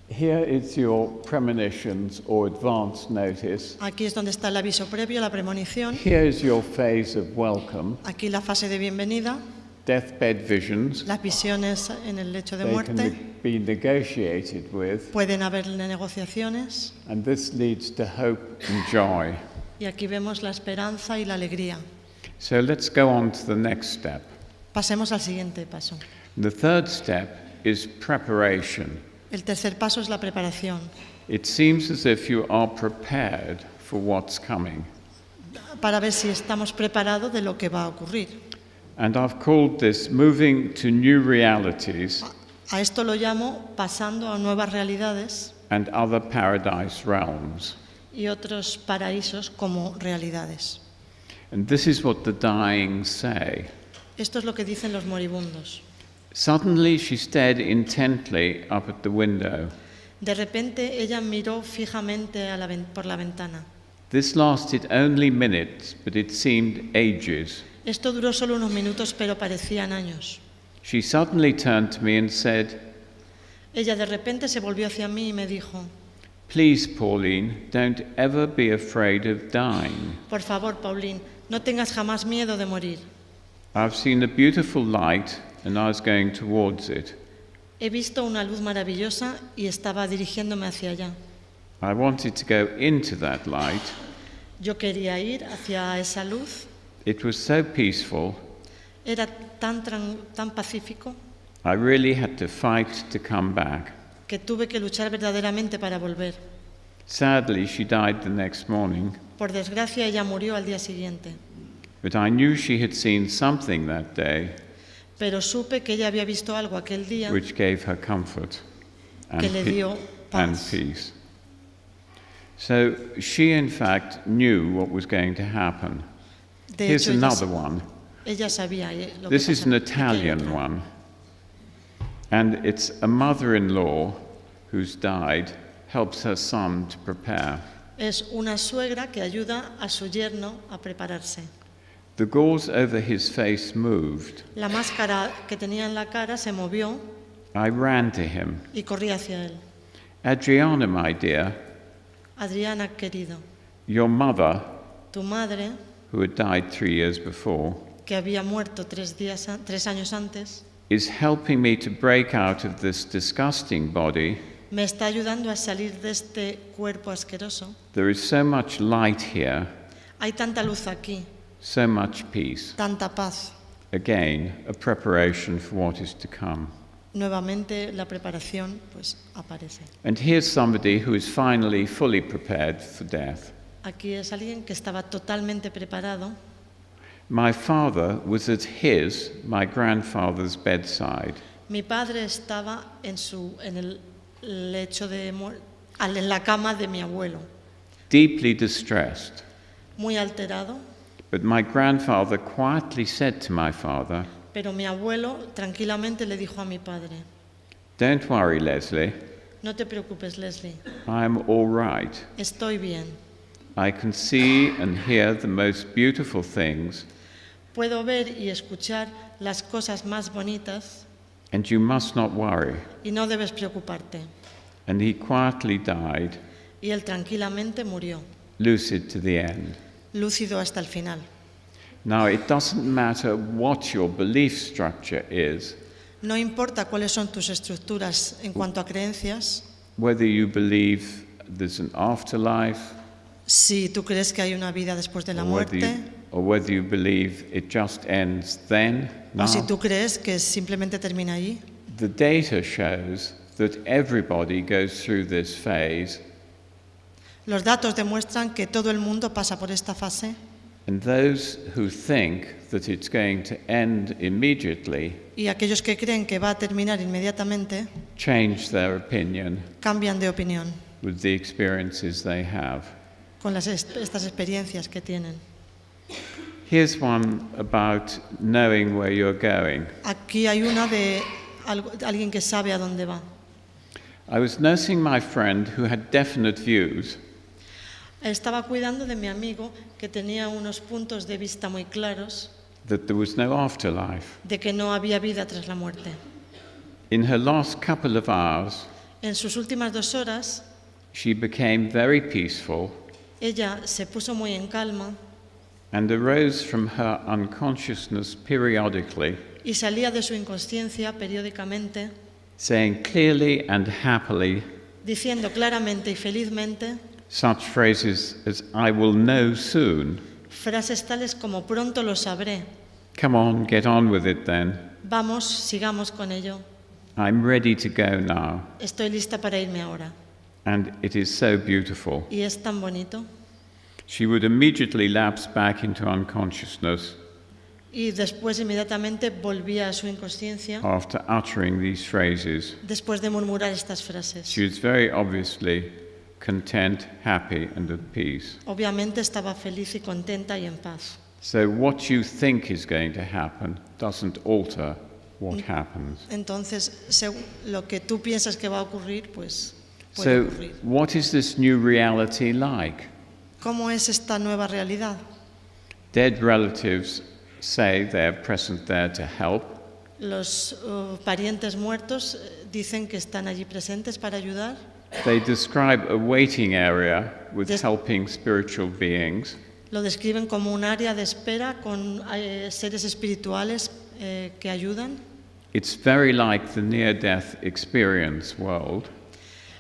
Here is your premonitions or advance notice. Aquí es donde está el aviso previo, la premonición. Here is your phase of welcome. Aquí la fase de bienvenida, Deathbed visions. las visiones en el lecho de They muerte. can be negotiated with, Pueden haber negociaciones. and this leads to hope and joy. Y aquí vemos la esperanza y la alegría. So let's go on to the next step. Pasemos al siguiente paso. The third step is preparation. El tercer paso es la preparación. It seems as if you are prepared for what's coming. Para ver si estamos preparados de lo que va a ocurrir. And I've called this moving to new realities A esto lo llamo pasando a nuevas realidades and other paradise realms. y otros paraísos como realidades. And this is what the dying say. Esto es lo que dicen los moribundos. Suddenly she stared intently up at the window. De repente ella miró fijamente por la ventana. This lasted only minutes, but it seemed ages. Esto duró solo unos minutos, pero parecían años. She suddenly turned to me and said, Ella de repente se volvió hacia mí y me dijo, "Please, Pauline, don't ever be afraid of dying. por favor, Pauline, no tengas jamás miedo de morir. I've seen a beautiful light and I was going towards it. He visto una luz maravillosa y estaba dirigiéndome hacia allá. I wanted to go into that light. Yo quería ir hacia esa luz. It was so peaceful. Era tan pacífico I really had to fight to come back. que tuve que luchar verdaderamente para volver. Sadly, she died the next morning, Por desgracia, ella murió al día siguiente. but I knew she had seen something that day Pero supe que ella había visto algo aquel día which gave her comfort que le dio and paz. peace. So she, in fact, knew what was going to happen. De Here's hecho, another one. ella sabía lo que This is an pasaba. Aquí hay Italian otra. one. And it's a mother-in-law who's died, helps her son to prepare. Es una suegra que ayuda a su yerno a prepararse. The gauze over his face moved. La máscara que tenía en la cara se movió I ran to him. y corrí hacia él. Adriana, my dear, Adriana, querido, your mother, tu madre, who had died 3 years before, que había muerto 3 años antes, is helping me to break out of this disgusting body. me está ayudando a salir de este cuerpo asqueroso. There is so much light here, Hay tanta luz aquí, so much peace. tanta paz. Again, a preparation for what is to come. Nuevamente la preparación pues aparece. And here's somebody who is finally fully prepared for death. Aquí es alguien que estaba totalmente preparado. My father was at my grandfather's bedside. Mi padre estaba en el lecho en la cama de mi abuelo, Deeply distressed. muy alterado, But my grandfather quietly said to my father, pero mi abuelo tranquilamente le dijo a mi padre: "Don't worry, Leslie. no te preocupes, Leslie, I'm all right. estoy bien. I can see and hear the most beautiful things, Puedo ver y escuchar las cosas más bonitas and you must not worry." y no debes preocuparte. And he quietly died, Y él tranquilamente murió, lucid to the end. lúcido hasta el final. Now, it doesn't matter what your belief structure is, No importa cuáles son tus estructuras en cuanto a creencias, whether you believe there's an afterlife, si tú crees que hay una vida después de la muerte, or whether you believe it just ends then. o si Now, tú crees que simplemente termina allí. the data shows that everybody goes through this phase, Los datos demuestran que todo el mundo pasa por esta fase and those who think that it's going to end immediately y aquellos que creen que va a terminar inmediatamente change their opinion cambian de opinión with the experiences they have. con estas experiencias que tienen. Here's one about knowing where you're going. Aquí hay una de alguien que sabe a dónde va. I was nursing my friend who had definite views. Estaba cuidando de mi amigo que tenía unos puntos de vista muy claros That there was no afterlife. de que no había vida tras la muerte. In her last couple of hours, En sus últimas 2 horas, she became very peaceful ella se puso muy en calma and arose from her unconsciousness periodically, y salía de su inconsciencia periódicamente, saying clearly and happily diciendo claramente y felizmente such phrases as, "I will know soon." frases tales como "pronto lo sabré", "Come on, get on with it then. "vamos, sigamos con ello", I'm ready to go now." "estoy lista para irme ahora". And it is so beautiful. Y es tan bonito. She would immediately lapse back into unconsciousness Y después inmediatamente volvía a su inconsciencia after uttering these phrases. después de murmurar estas frases. She was very obviously content, happy, and at peace. Obviamente estaba feliz y contenta y en paz. So what you think is going to happen doesn't alter what happens. Entonces, lo que tú piensas que va a ocurrir, pues puede So ocurrir. what is this new reality like? ¿Cómo es esta nueva realidad? Dead relatives say they're present there to help. Los parientes muertos dicen que están allí presentes para ayudar. They describe a waiting area with Des- helping spiritual beings. Lo describen como un área de espera con seres espirituales que ayudan. It's very like the near-death experience world.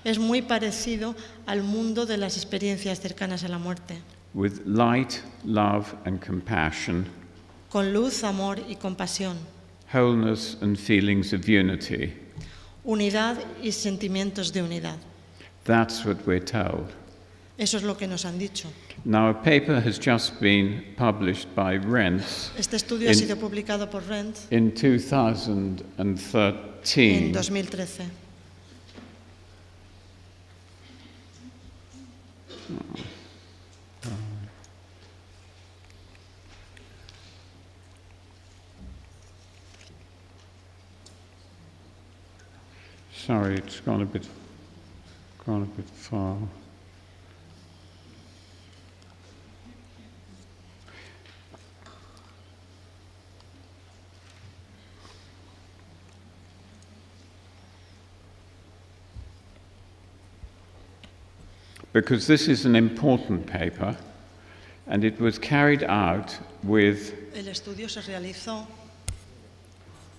Es muy parecido al mundo de las experiencias cercanas a la muerte, With light, love, and compassion, con luz, amor y compasión, wholeness and feelings of unity. unidad y sentimientos de unidad. That's what we're told. Eso es lo que nos han dicho. Now, a paper has just been published by Rents Este estudio ha sido publicado por Rent in en 2013. 2013. Sorry, it's gone a bit far. because this is an important paper, and it was carried out El estudio se realizó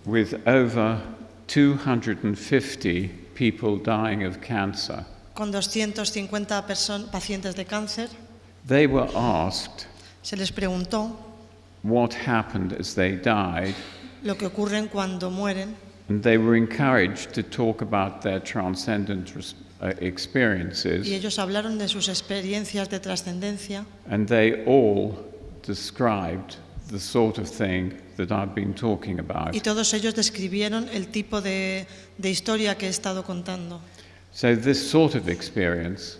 with over 250 people dying of cancer. con 250 pacientes de cáncer. They were asked Se les preguntó what happened as they died, lo que ocurre cuando mueren and they were encouraged to talk about their transcendent experiences, y ellos hablaron de sus experiencias de trascendencia and they all described the sort of thing that I've been talking about. y todos ellos describieron el tipo de historia que he estado contando. So this sort of experience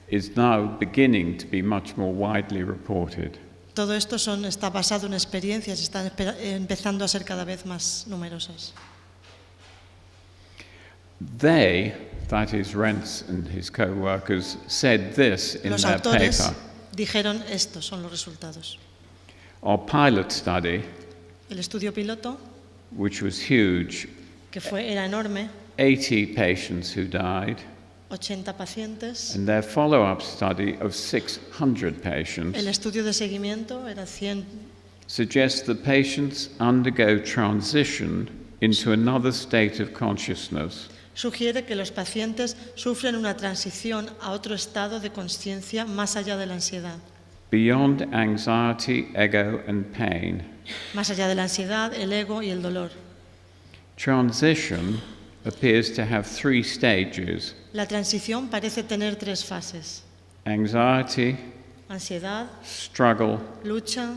is now beginning to be much more widely reported. Todo esto está basado en experiencias, están empezando a ser cada vez más numerosas. They, that is Rentz and his co-workers, said this in Los their autores paper. dijeron estos son los resultados. Our pilot study, El estudio piloto, which was huge, que era enorme, 80 patients who died, 80 pacientes. and their follow-up study of 600 patients El estudio de seguimiento era 100. suggests that patients undergo transition into another state of consciousness Sugiere que los pacientes sufren una transición a otro estado de conciencia más allá de la ansiedad. beyond anxiety, ego, and pain. Más allá de la ansiedad, el ego y el dolor. Transition appears to have three stages: La transición parece tener 3 fases: anxiety, ansiedad, struggle, lucha,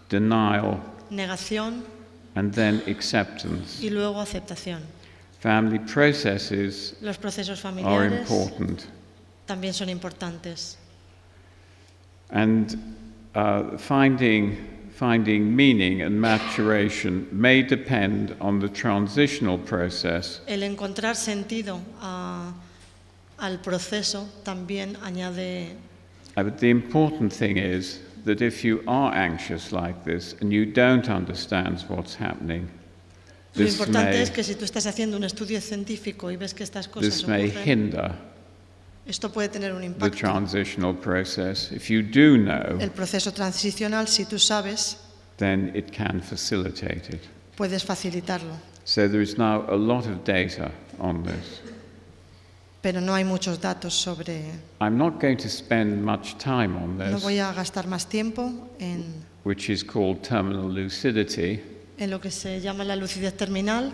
denial, negación and then acceptance. y luego aceptación. Family processes Los procesos are familiares important. también son importantes. And finding meaning and maturation may depend on the transitional process, El encontrar sentido al proceso también añade. but the important thing is that if you are anxious like this and you don't understand what's happening, Lo this importante es que si tú estás haciendo un estudio científico y ves que estas cosas may ocurren, hinder esto puede tener un the impacto. transitional process. If you do know, El proceso transicional, si tú sabes, then it can facilitate it. puedes facilitarlo. So there is now a lot of data on this. Pero no hay muchos datos sobre. I'm not going to spend much time on No this, voy a gastar más tiempo which is called terminal lucidity, en lo que se llama la lucidez terminal.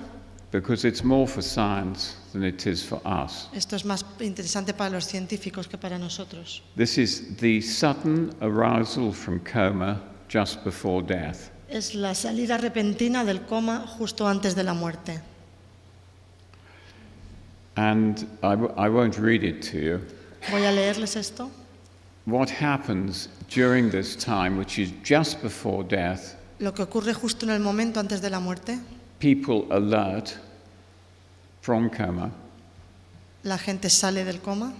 because it's more for science than it is for us. Esto es más interesante para los científicos que para nosotros. This is the Sutton Arousal from coma just before death. Es la salida repentina del coma justo antes de la muerte. And I won't read it to you. Voy a leerles esto. What happens during this time, which is just before death, Lo que ocurre justo en el momento antes de la muerte, people alert from coma, la gente sale del coma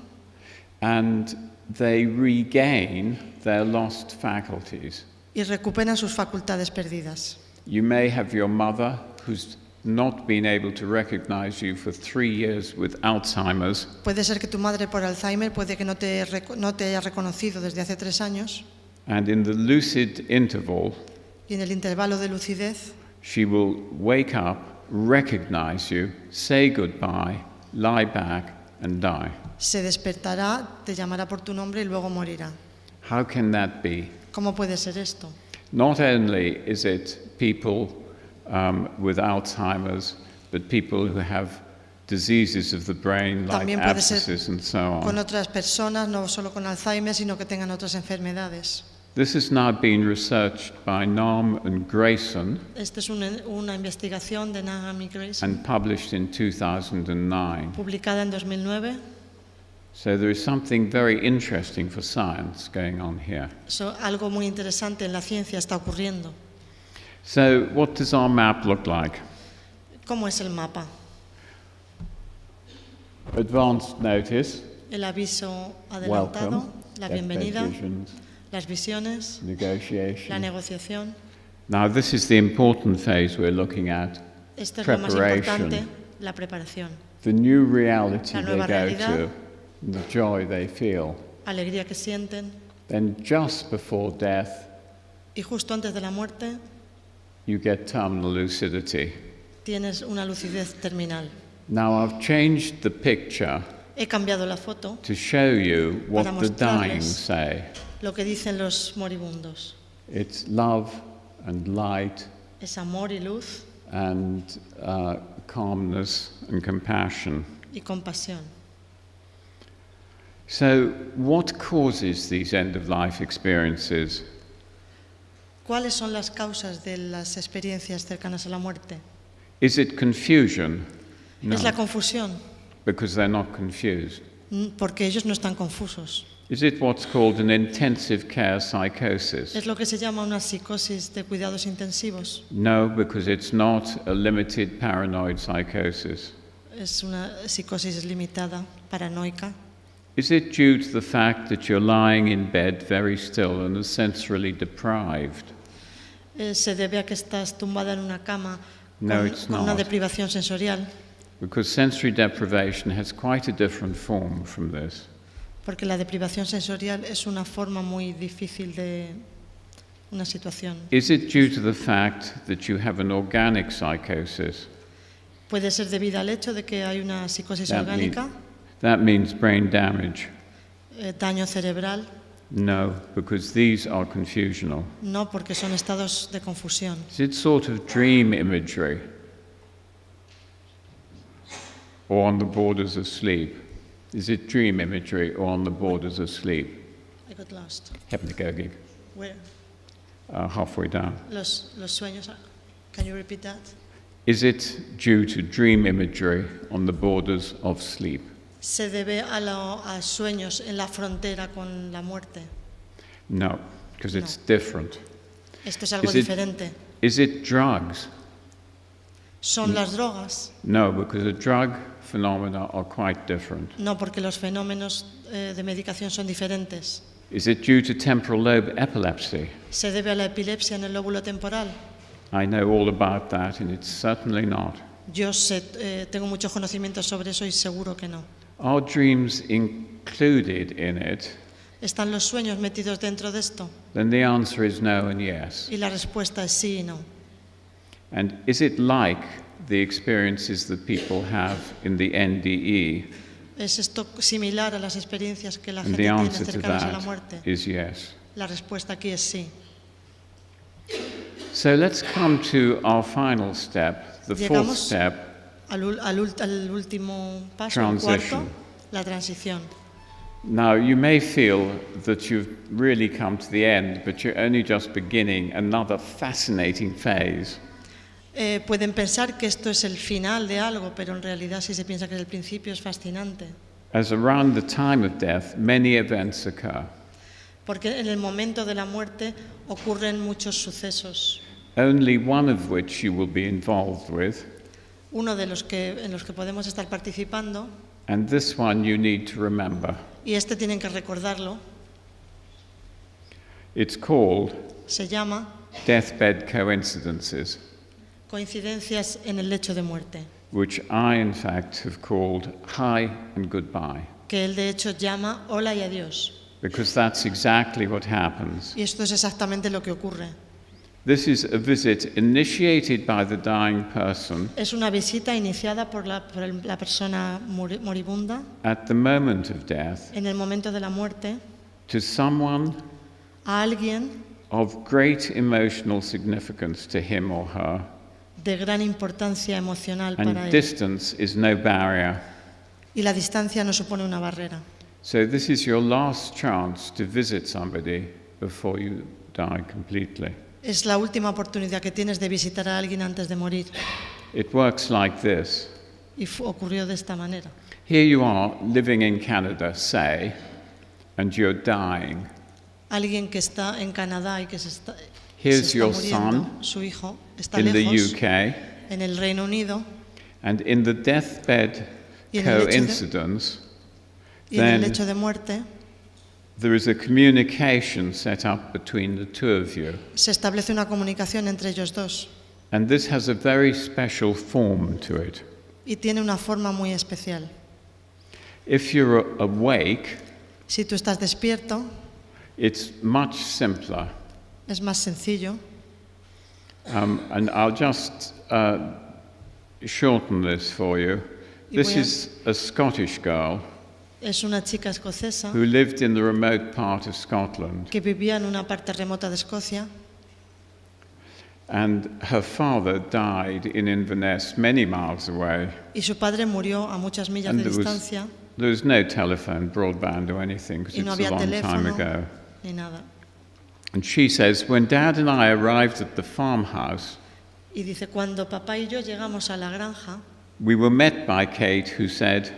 and they regain their lost faculties. y recuperan sus facultades perdidas. You may have your mother who's not been able to recognize you for 3 years with Alzheimer's, Puede ser que tu madre por Alzheimer puede que no te haya reconocido desde hace 3 años and in the lucid interval, y en el intervalo de lucidez she will wake up, recognize you, say goodbye, lie back, and die. se despertará, te llamará por tu nombre y luego morirá. How can that be? ¿Cómo puede ser esto? Not only is it people with Alzheimer's, but people who have diseases of the brain like También puede ser abscesses and so con on. otras personas, no solo con Alzheimer, sino que tengan otras enfermedades. This has now been researched by Nam and Grayson Esta es una investigación de Nahum y Grayson, and published in 2009. publicada en 2009. So there is something very interesting for science going on here. Algo muy interesante en la ciencia está ocurriendo. So what does our map look like? ¿Cómo es el mapa? Advanced notice, El aviso adelantado, welcome, la bienvenida, expectations, las visiones, la negotiation. negociación. Now this is the important phase we're looking at, Esto es lo más preparation. importante, la preparación. the new reality La they nueva go realidad. to, and the joy they feel. alegría que sienten, then just before death, y justo antes de la muerte you get terminal lucidity. tienes una lucidez terminal. Now I've changed the picture He cambiado la foto to show you what para the dying mostrarles say. lo que dicen los moribundos. It's love and light Es amor y luz and calmness and compassion. y compasión. So, what causes these end-of-life experiences? ¿Cuáles son las causas de las experiencias cercanas a la muerte? Is it confusion? No, Es la confusión, because they're not confused. porque ellos no están confusos. Is it what's called an intensive care psychosis? Es lo que se llama una psicosis de cuidados intensivos. No, because it's not a limited paranoid psychosis. Es una psicosis limitada, paranoica. Is it due to the fact that you're lying in bed very still and are sensorily deprived? Se debe a que estás tumbada en una cama No, it's con una not. deprivación sensorial, Because sensory deprivation has quite a different form from this. porque la deprivación sensorial es una forma muy difícil de una situación. Is it due to the fact that you have an organic psychosis? Puede ser debido al hecho de que hay una psicosis orgánica, That means brain damage. daño cerebral, No, because these are confusional. no, porque son estados de confusión. Is it sort of dream imagery? Or on the borders of sleep? Is it dream imagery or on the borders of sleep? I got lost. Hypnagogic, Where? halfway down. Los sueños. Can you repeat that? Is it due to dream imagery on the borders of sleep? Se debe a sueños en la frontera con la muerte. No, because it's No. different. Esto es algo Is it- diferente. Is it drugs? ¿Son las drogas? No, because the drug phenomena are quite different. No, porque los fenómenos de medicación son diferentes. Is it due to temporal lobe epilepsy? ¿Se debe a la epilepsia en el lóbulo temporal? I know all about that, and it's certainly not. Yo tengo muchos conocimientos sobre eso y seguro que no. Are dreams included in it? ¿Están los sueños metidos dentro de esto? Then the answer is no and yes. Y la respuesta es sí y no. And is it like the experiences that people have in the NDE? ¿Es esto similar a las experiencias que la And gente the tiene answer to cercanas a la muerte? that is yes. La respuesta aquí es sí. So let's come to our final step, the fourth Llegamos step, al último paso, el Transition. cuarto, la transición. Now, you may feel that you've really come to the end, but you're only just beginning another fascinating phase. Pueden pensar que esto es el final de algo, pero en realidad si se piensa que es el principio es fascinante. As around the time of death, many events occur, Porque en el momento de la muerte ocurren muchos sucesos. only one of which you will be involved with, Uno de los en los que podemos estar participando, and this one you need to remember. y este tienen que recordarlo, It's called se llama deathbed coincidences, coincidencias en el lecho de muerte, which I, in fact, have called hi and goodbye, que él de hecho llama hola y adiós. because that's exactly what happens. Y esto es exactamente lo que ocurre. This is a visit initiated by the dying person Es una visita iniciada por la persona moribunda at the moment of death en el momento de la muerte to someone a alguien of great emotional significance to him or her, de gran importancia emocional para and él. distance is no barrier. Y la distancia no supone una barrera. So this is your last chance to visit somebody before you die completely. Es la última oportunidad que tienes de visitar a alguien antes de morir. It works like this. Y ocurrió de esta manera. Here you are living in Canada, say, and you're dying. Alguien que está en Canadá y que se Here's está your muriendo, son su hijo, está in the lejos, UK, en el Reino Unido, and in the deathbed Y en el lecho de- coincidence, y en el then lecho de muerte there is a communication set up between the two of you. se establece una comunicación entre ellos dos And this has a very special form to it. y tiene una forma muy especial. If you're awake, Si tú estás despierto, it's much simpler. es más sencillo. And I'll just shorten this for you. Y This voy a- is a Scottish girl Es una chica escocesa who lived in the remote part of Scotland, que vivía en una parte remota de Escocia and her father died in Inverness, many miles away. y su padre murió a muchas millas And de there was, distancia there was no telephone, broadband, or anything, because y it no was a había long time teléfono ago. ni nada. And she says, when Dad and I arrived at the farmhouse, Y dice, cuando papá y yo llegamos a la granja, we were met by Kate, who said,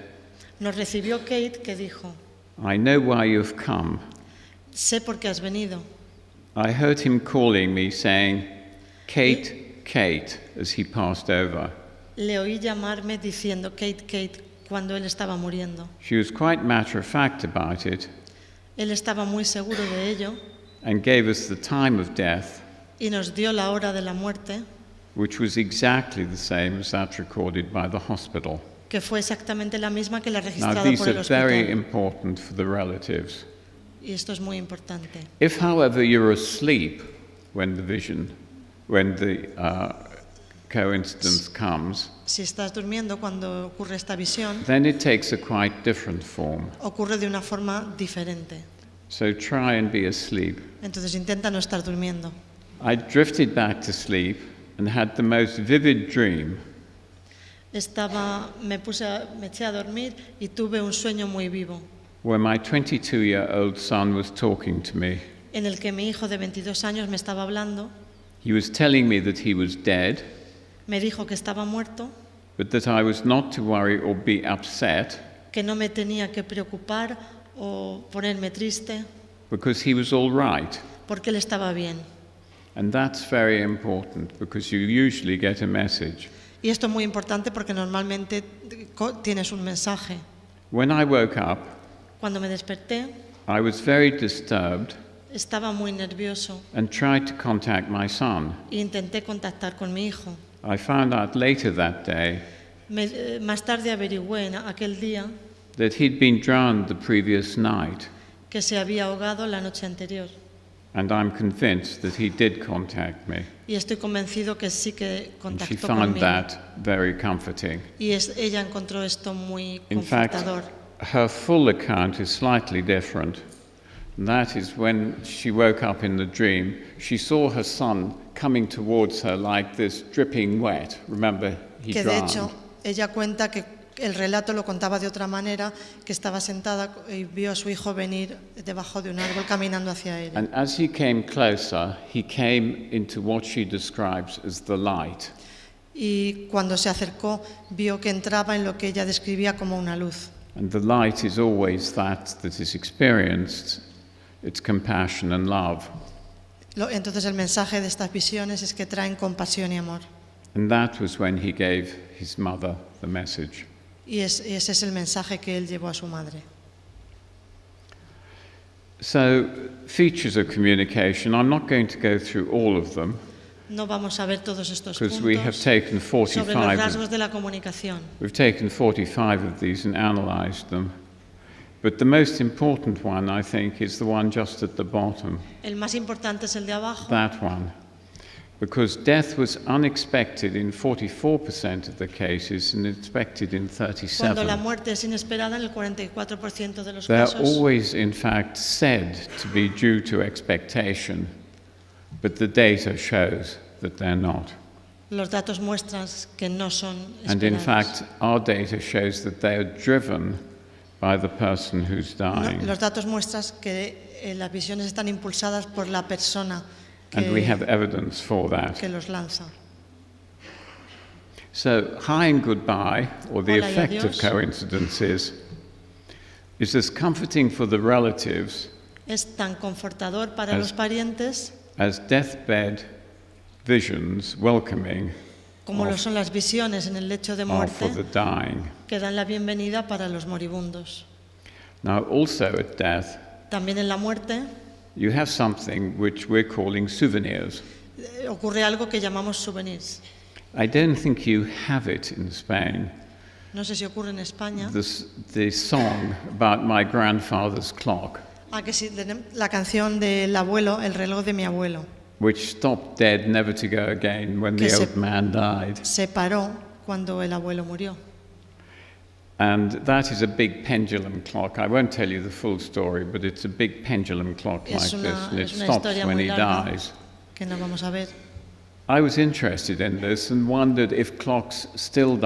nos recibió Kate, que dijo, I know why you've come. sé por qué has venido. I heard him calling me, saying, Kate, Kate, as he passed over. Le oí llamarme diciendo, Kate, Kate, cuando él estaba muriendo. She was quite matter-of-fact about it, Él estaba muy seguro de ello and gave us the time of death, y nos dio la hora de la muerte, which was exactly the same as that recorded by the hospital. que fue exactamente la misma que la Now, registrada these por el are very hospital. important for the relatives. Y esto es muy importante. If, however, you're asleep when the coincidence comes, Si estás durmiendo cuando ocurre esta visión, then it takes a quite different form. ocurre de una forma diferente. So try and be asleep. Entonces intenta no estar durmiendo. I drifted back to sleep and had the most vivid dream. Me eché a dormir y tuve un sueño muy vivo, Where my 22-year-old son was talking to me. en el que mi hijo de 22 años me estaba hablando, He was telling me that he was dead, me dijo que estaba muerto, but that I was not to worry or be upset que no me tenía que preocupar o ponerme triste, because he was all right. porque él estaba bien. And that's very important because you usually get a message. Y esto es muy importante porque normalmente tienes un mensaje. When I woke up, Cuando me desperté, I was very disturbed estaba muy nervioso and tried to contact my son. e intenté contactar con mi hijo. I found out later that day Más tarde averigüé en aquel día that he'd been drowned the previous night, que se había ahogado la noche anterior. and I'm convinced that he did contact me. Y estoy convencido que sí que And she contactó found conmigo. that very comforting. Y ella encontró esto muy In fact, confortador. her full account is slightly different. And that is when she woke up in the dream, she saw her son coming towards her like this, dripping wet. Remember, he Que de drowned. hecho, ella cuenta que el relato lo contaba de otra manera, que estaba sentada y vio a su hijo venir debajo de un árbol caminando hacia ella. And as he came closer, he came into what she describes as the light. Y cuando se acercó, vio que entraba en lo que ella describía como una luz. And the light is always that is experienced. It's compassion and love. Entonces el mensaje de estas visiones es que traen compasión y amor. And that was when he gave his mother the message. Y ese es el mensaje que él llevó a su madre. So, features of communication, I'm not going to go through all of them No vamos a ver todos estos because we have puntos taken sobre los 45. rasgos de la comunicación. We've taken 45 of these and analyzed them. But the most important one, I think, is the one just at the bottom, El más importante es el de abajo, that one. Because death was unexpected in 44% of the cases and expected in cuando la 37%. muerte es inesperada en el 44% de los They're casos. always, in fact, said to be due to expectation, but the data shows that they're not. Los datos muestran que no son And in esperados. fact, our data shows that they are driven by the person who's No, dying. los datos muestran que las visiones están impulsadas por la persona And we have que, evidence for that. que los lanza. So, hi and goodbye, or the Hola y effect of adiós. coincidences, is as comforting for the relatives Es tan confortador para As- los parientes as deathbed visions welcoming como lo of- son las visiones en el lecho de are for the muerte dying. que dan la bienvenida para los moribundos. Now, also at death, También en la muerte you have something which we're calling souvenirs. ocurre algo que llamamos souvenirs. I don't think you have it in Spain, No sé si ocurre en España. the song about my grandfather's clock, Que sí, la canción del abuelo, el reloj de mi abuelo, which stopped dead never to go again when the old man died. se paró cuando el abuelo murió. And that is a big pendulum clock. I won't tell you the full story, but it's a big pendulum clock like this, and it stops when he dies. Que no vamos a ver. I was interested in this and wondered if clocks still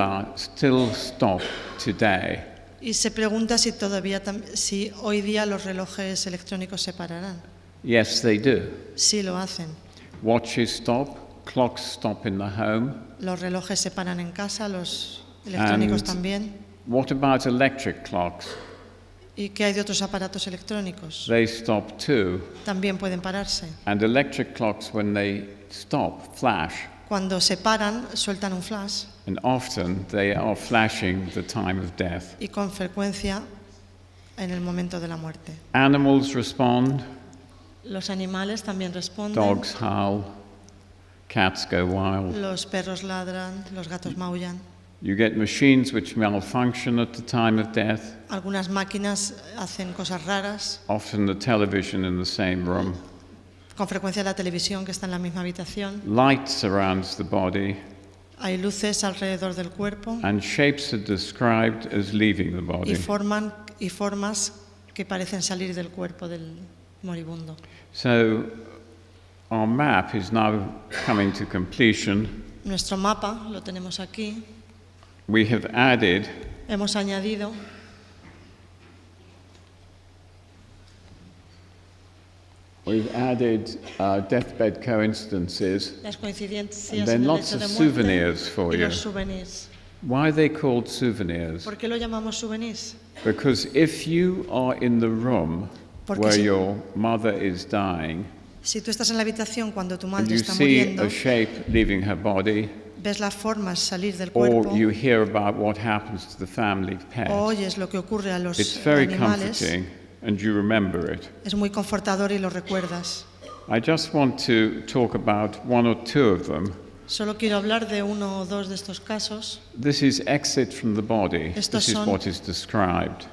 stop today. Y se pregunta si hoy día los relojes electrónicos se pararán. Yes, they do. Sí lo hacen. Watches stop, clocks stop in the home. Los relojes se paran en casa, los electrónicos también. What about electric clocks? ¿Y qué hay de otros aparatos electrónicos? They stop too. También pueden pararse. And electric clocks, when they stop, flash. Cuando se paran, sueltan un flash. And often they are flashing the time of death. Y con frecuencia en el momento de la muerte. Animals respond. Los animales también responden. Dogs howl. Cats go wild. Los perros ladran, los gatos maullan. You get machines which malfunction at the time of death. Algunas máquinas hacen cosas raras. Often the television in the same room. Con frecuencia la televisión que está en la misma habitación. Light surrounds the body. Hay luces alrededor del cuerpo. And shapes are described as leaving the body. Y formas que parecen salir del cuerpo del moribundo. So our map is now coming to completion. Nuestro mapa lo tenemos aquí. We have added Hemos añadido deathbed coincidences, las coincidencias and en then el lots lecho of de souvenirs muerte for y you. los souvenirs. Why are they called souvenirs? ¿Por qué lo llamamos souvenirs? Because if you are in the room Porque where si- your mother is dying, Si tú estás en la habitación cuando tu and madre you está see muriendo, a shape leaving her body, ves las formas salir del cuerpo, or you hear about what happens to the family pet, o oyes lo que ocurre a los it's very animales, comforting, and you remember it. es muy confortador y lo recuerdas. I just want to talk about one or two of them. Solo quiero hablar de uno o dos de estos casos. This is exit from the body. Estos This is son- what is described.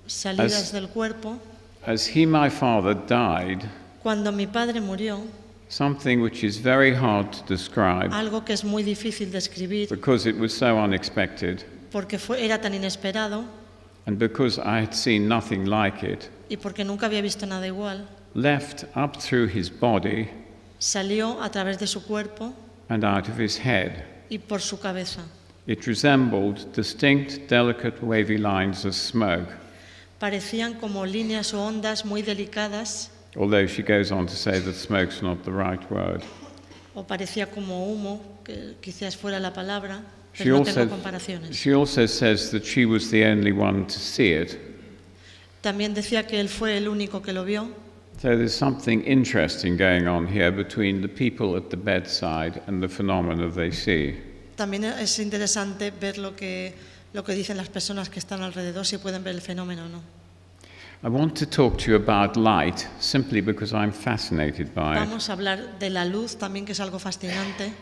Salidas del cuerpo. As he, my father, died, Cuando mi padre murió, something which is very hard to describe algo que es muy difícil de escribir because it was so unexpected porque era tan inesperado and because I had seen nothing like it, y porque nunca había visto nada igual, left up through his body salió a través de su cuerpo and out of his head. y por su cabeza. It resembled distinct, delicate, wavy lines of smoke, Parecían como líneas o ondas muy delicadas, although she goes on to say that smoke's not the right word. o parecía como humo, que quizás fuera la palabra, She pero no also, tengo comparaciones. she also says that she was the only one to see it. También decía que él fue el único que lo vio. So there's something interesting going on here between the people at the bedside and the phenomena they see. También es interesante ver lo que dicen las personas que están alrededor, si pueden ver el fenómeno o no. I want to talk to you about light simply because I'm fascinated by it. Vamos a hablar de la luz también, que es algo fascinante.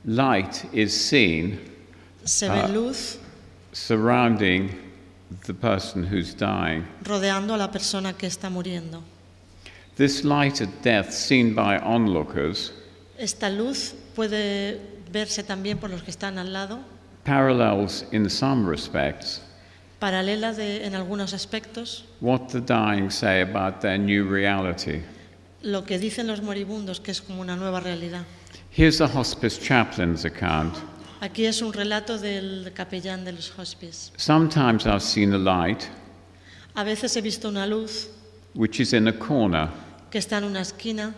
Light is seen Se ve luz surrounding the person who's dying. rodeando a la persona que está muriendo. This light at death seen by onlookers Esta luz puede verse también por los que están al lado, parallels in some respects paralela en algunos aspectos, what the dying say about their new reality. lo que dicen los moribundos, que es como una nueva realidad. Here's a hospice chaplain's account. Aquí es un relato del capellán de los hospices. Sometimes I've seen a light A veces he visto una luz which is in a corner, que está en una esquina,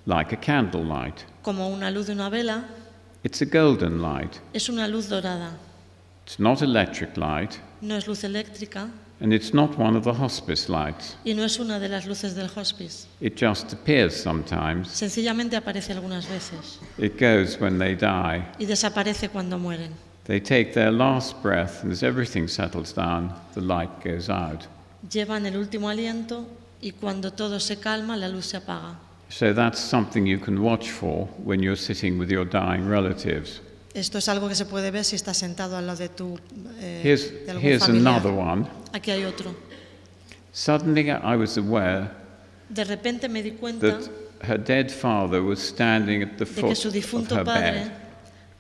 like a candlelight. como una luz de una vela. It's a golden light. Es una luz dorada, It's not electric light, no es luz eléctrica and it's not one of the hospice lights. y no es una de las luces del hospice. It just appears sometimes. Sencillamente aparece algunas veces It goes when they die. y desaparece cuando mueren. They take their last breath, and as everything settles down, the light goes out. Llevan el último aliento y cuando todo se calma, la luz se apaga. So that's something you can watch for when you're sitting with your dying relatives. Esto es algo que se puede ver si estás sentado al lado de de algún Here's familiar. another one. Aquí hay otro. Suddenly I was aware De repente me di cuenta that her dead father was standing at the de que foot su of difunto her padre bed.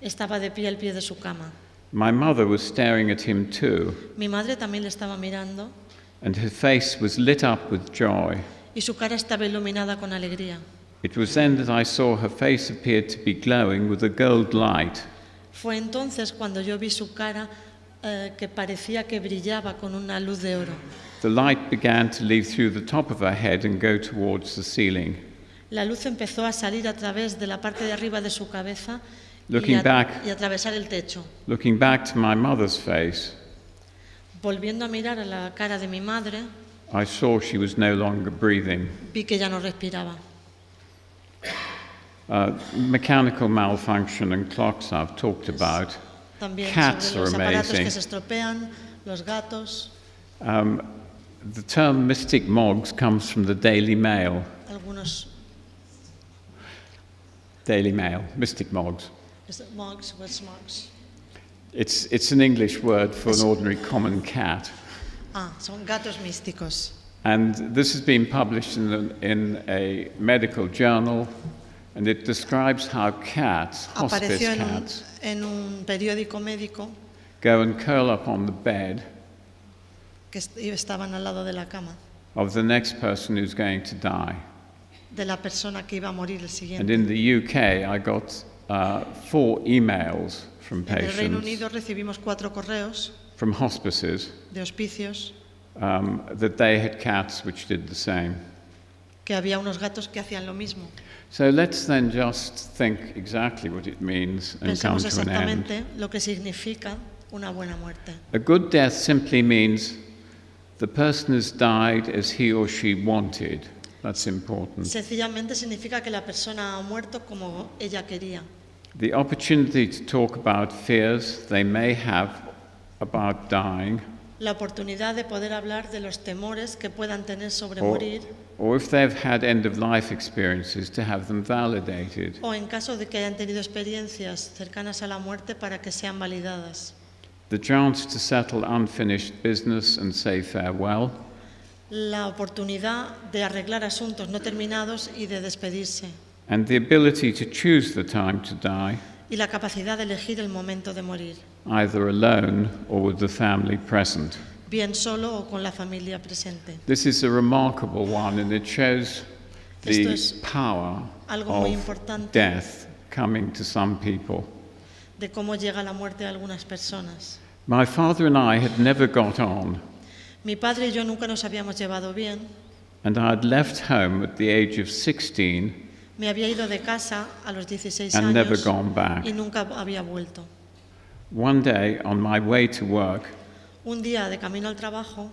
estaba de pie al pie de su cama. My mother was staring at him too, Mi madre también le estaba mirando and her face was lit up with joy. y su cara estaba iluminada con alegría. It was then that I saw her face appear to be glowing with a gold light. Fue entonces cuando yo vi su cara que parecía que brillaba con una luz de oro. The light began to leave through the top of her head and go towards the ceiling. La luz empezó a salir a través de la parte de arriba de su cabeza y Looking atravesar el techo. Looking back to my mother's face, Volviendo a mirar a la cara de mi madre, I saw she was no longer breathing. vi que ya no respiraba. Mechanical malfunction and clocks I've talked about. También Cats sobre los are aparatos amazing. que se estropean, los gatos, The term mystic mogs comes from the Daily Mail. algunos Daily Mail, mystic mogs. mugs, what's mugs? It's an English word for an ordinary common cat. Son gatos místicos. And this has been published in a medical journal, and it describes how cats, hospice Apareció cats, en un periódico médico go and curl up on the bed que estaban al lado de la cama of the next person who's going to die. de la persona que iba a morir el And siguiente. in the UK, I got 4 emails from En el Reino patients, Unido recibimos 4 correos from hospices, de hospicios that they had cats which did the same. que había unos gatos que hacían lo mismo. So let's then just think exactly what it means and come Pensemos to an end. exactamente lo que significa una buena muerte. A good death simply means the person has died as he or she wanted. That's important. Sencillamente significa que la persona ha muerto como ella quería. The opportunity to talk about fears they may have about dying, La oportunidad de poder hablar de los temores que puedan tener sobre or, morir, or if they've had end-of-life experiences, to have them validated. o en caso de que hayan tenido experiencias cercanas a la muerte para que sean validadas. The chance to settle unfinished business and say farewell, La oportunidad de arreglar asuntos no terminados y de despedirse. and the ability to choose the time to die, Y la capacidad de elegir el momento de morir, either alone or with the family present. bien solo o con la familia presente. This is a remarkable one, and it shows Esto the es power algo muy of importante death coming to some people. de cómo llega la muerte a algunas personas. My father and I had never got on, Mi padre y yo nunca nos habíamos llevado bien. and I had left home at the age of 16 Me había ido de casa a los 16 and never años gone back. y nunca había vuelto. One day, on my way to work, Un día de camino al trabajo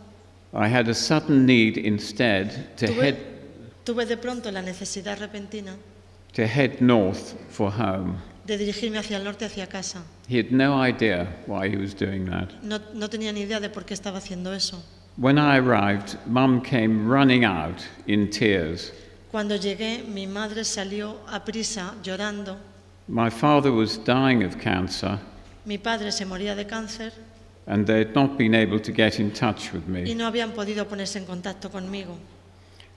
I had a sudden need instead to tuve de pronto la necesidad repentina head north for home. de dirigirme hacia el norte, hacia casa. He had no idea why he was doing that. No tenía ni idea de por qué estaba haciendo eso. When I arrived, Mum came running out in tears. Cuando llegué, mi madre salió a prisa llorando. My father was dying of cancer, Mi padre se moría de cáncer and they had not been able to get in touch with y me. no habían podido ponerse en contacto conmigo.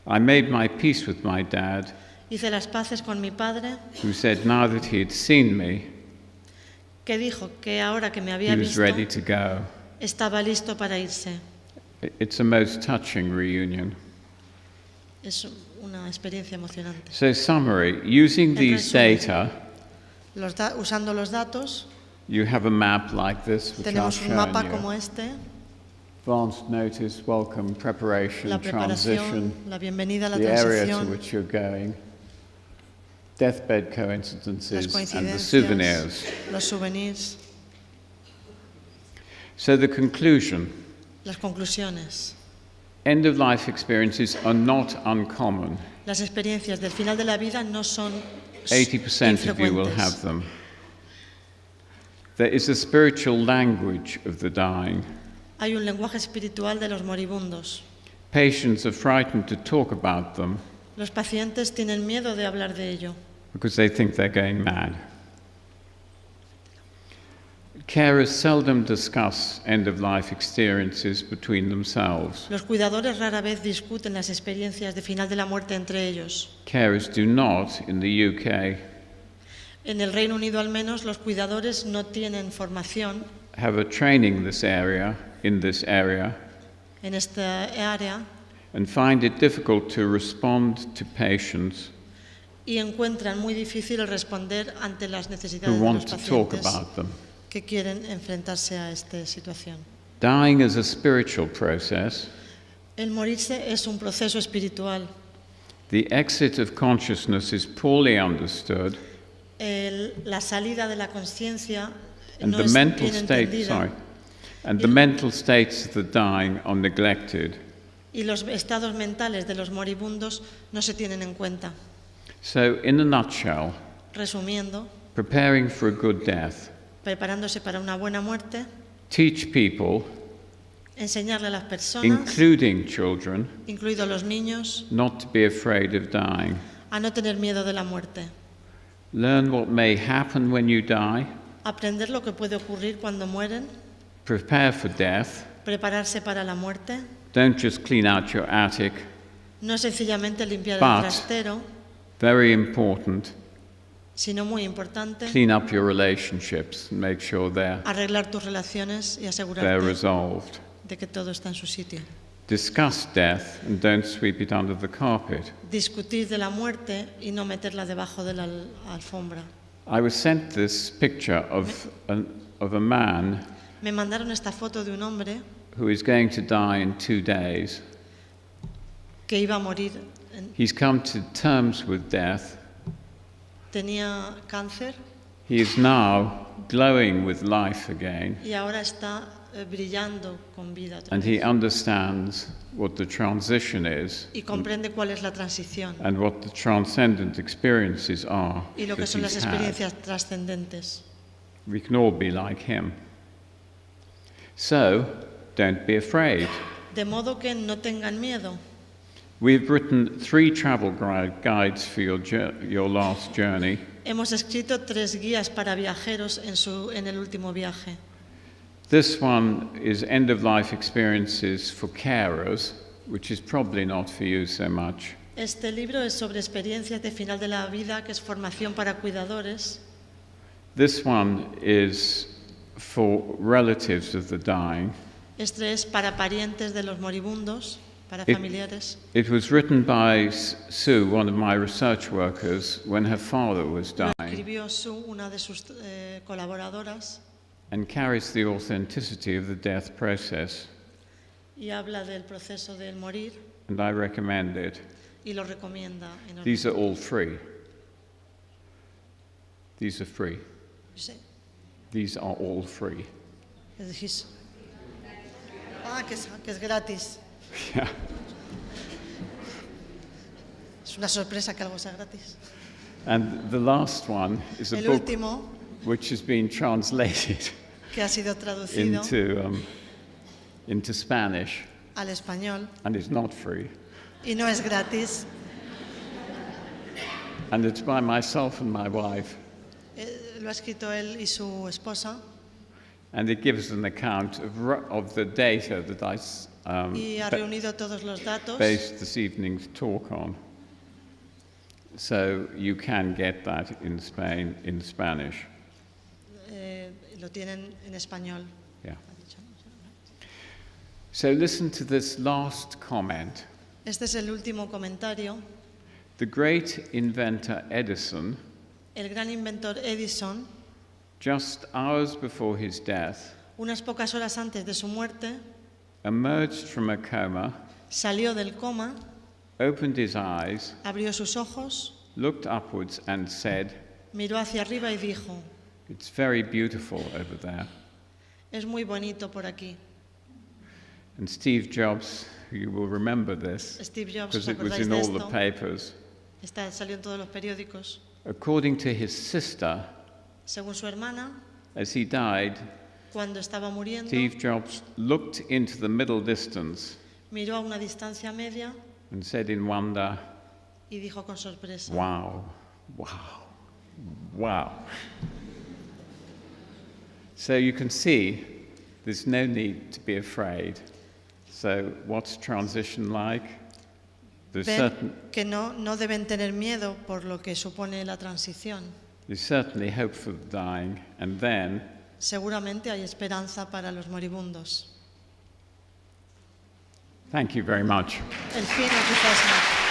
I made my peace with my dad, Hice las paces con mi padre, who said now that he had seen me, que dijo que ahora que me he había was visto, ready to go. estaba listo para irse. It's a most touching reunion. Es una experiencia emocionante. So, summary, using En these resumen, data, usando los datos, you have a map like this, which I've tenemos un shown mapa you. como este, Advanced notice, welcome, preparation, la transition, preparación, la bienvenida, la the area to transición, which you're going, deathbed las coincidences, and the coincidencias, souvenirs. los souvenirs, So the conclusion, las conclusiones. end-of-life experiences are not uncommon. Las experiencias del final de la vida no son 80% of you will infrecuentes. have them. There is a spiritual language of the dying. Hay un lenguaje espiritual de los moribundos. Patients are frightened to talk about them Los pacientes tienen miedo de hablar de ello because they think they're going mad. Carers seldom discuss end-of-life experiences between themselves. Los cuidadores rara vez discuten las experiencias de final de la muerte entre ellos. Carers do not in the UK En el Reino Unido, al menos, los cuidadores no tienen formación have a training in this area en esta área and find it difficult to respond to patients y encuentran muy difícil responder ante las who necesidades de los want to talk pacientes about them. que quieren enfrentarse a esta situación. Dying is a spiritual process. El morirse es un proceso espiritual. The exit of consciousness is poorly understood, La salida de la conciencia and no the es mental bien state, entendida the mental states of the dying are neglected. y los estados mentales de los moribundos no se tienen en cuenta. So, in a nutshell, Resumiendo, preparing for a good death, preparándose para una buena muerte, teach people, enseñarle a las personas, including children, incluidos los niños, not to be afraid of dying. a no tener miedo de la muerte. Learn what may happen when you die. Aprender lo que puede ocurrir cuando mueren, Prepare for death. prepararse para la muerte, Don't just clean out your attic. no sencillamente limpiar But- el trastero, Very important, sino muy importante, clean up your relationships and make sure they're arreglar tus relaciones y they're asegurarte resolved. de que todo está en su sitio. Discuss death and don't sweep it under the carpet. Discutir de la muerte y no meterla debajo de la alfombra. I was sent this picture of a man Me mandaron esta foto de un hombre who is going to die in 2 days. que iba a morir, He's come to terms with death. tenía cáncer He is now glowing with life again, y ahora está brillando con vida otra and he vez. understands what the transition is Y comprende cuál es la transición and what the transcendent experiences are y lo que that son las he's had. experiencias trascendentes. We can all be like him. So, don't be afraid. De modo que no tengan miedo. We've written 3 travel guides for your last journey. Hemos escrito 3 guías para viajeros en el último viaje. This one is end-of-life experiences for carers, which is probably not for you so much. Este libro es sobre experiencias de final de la vida, que es formación para cuidadores. This one is for relatives of the dying. Este es para parientes de los moribundos, para It- familiares. It was written by Sue, one of my research workers, when her father was Lo dying, escribió Sue, una de sus colaboradoras, and carries the authenticity of the death process, y habla del proceso del morir and I recommend it. y lo recomienda enormemente. These are all free. These are free. Sí. These are all free. Es decir, que es gratis. Yeah. Es una sorpresa que algo sea gratis. And the last one is a El book último, which has been translated que ha sido traducido into Spanish al español and is not free. y no es gratis. And it's by myself and my wife. Lo ha escrito él y su esposa And it gives an account of the data that I y ha reunido todos los datos based this evening's talk on. So you can get that in Spain, in Spanish. lo tienen en español. Yeah. So listen to this last comment. Este es el último comentario. The great inventor Edison, El gran inventor Edison, just hours before his death, unas pocas horas antes de su muerte, emerged from a coma, salió del coma, opened his eyes, abrió sus ojos, looked upwards and said, miró hacia arriba y dijo: "It's very beautiful over there." es muy bonito por aquí. And Steve Jobs, you will remember this, Steve Jobs, because ¿os it was acordáis in de all the esto? papers. Salió en todos los periódicos. According to his sister, Según su hermana, as he died, cuando estaba muriendo, Steve Jobs looked into the middle distance miró a una distancia media and said in wonder, y dijo con sorpresa: "Wow, wow, wow." So you can see there's no need to be afraid. So what's transition like? There's Ven que no deben tener miedo por lo que supone la transición. there's certainly hope for the dying, and then Seguramente hay esperanza para los moribundos. thank you very much. El fin es quizás no.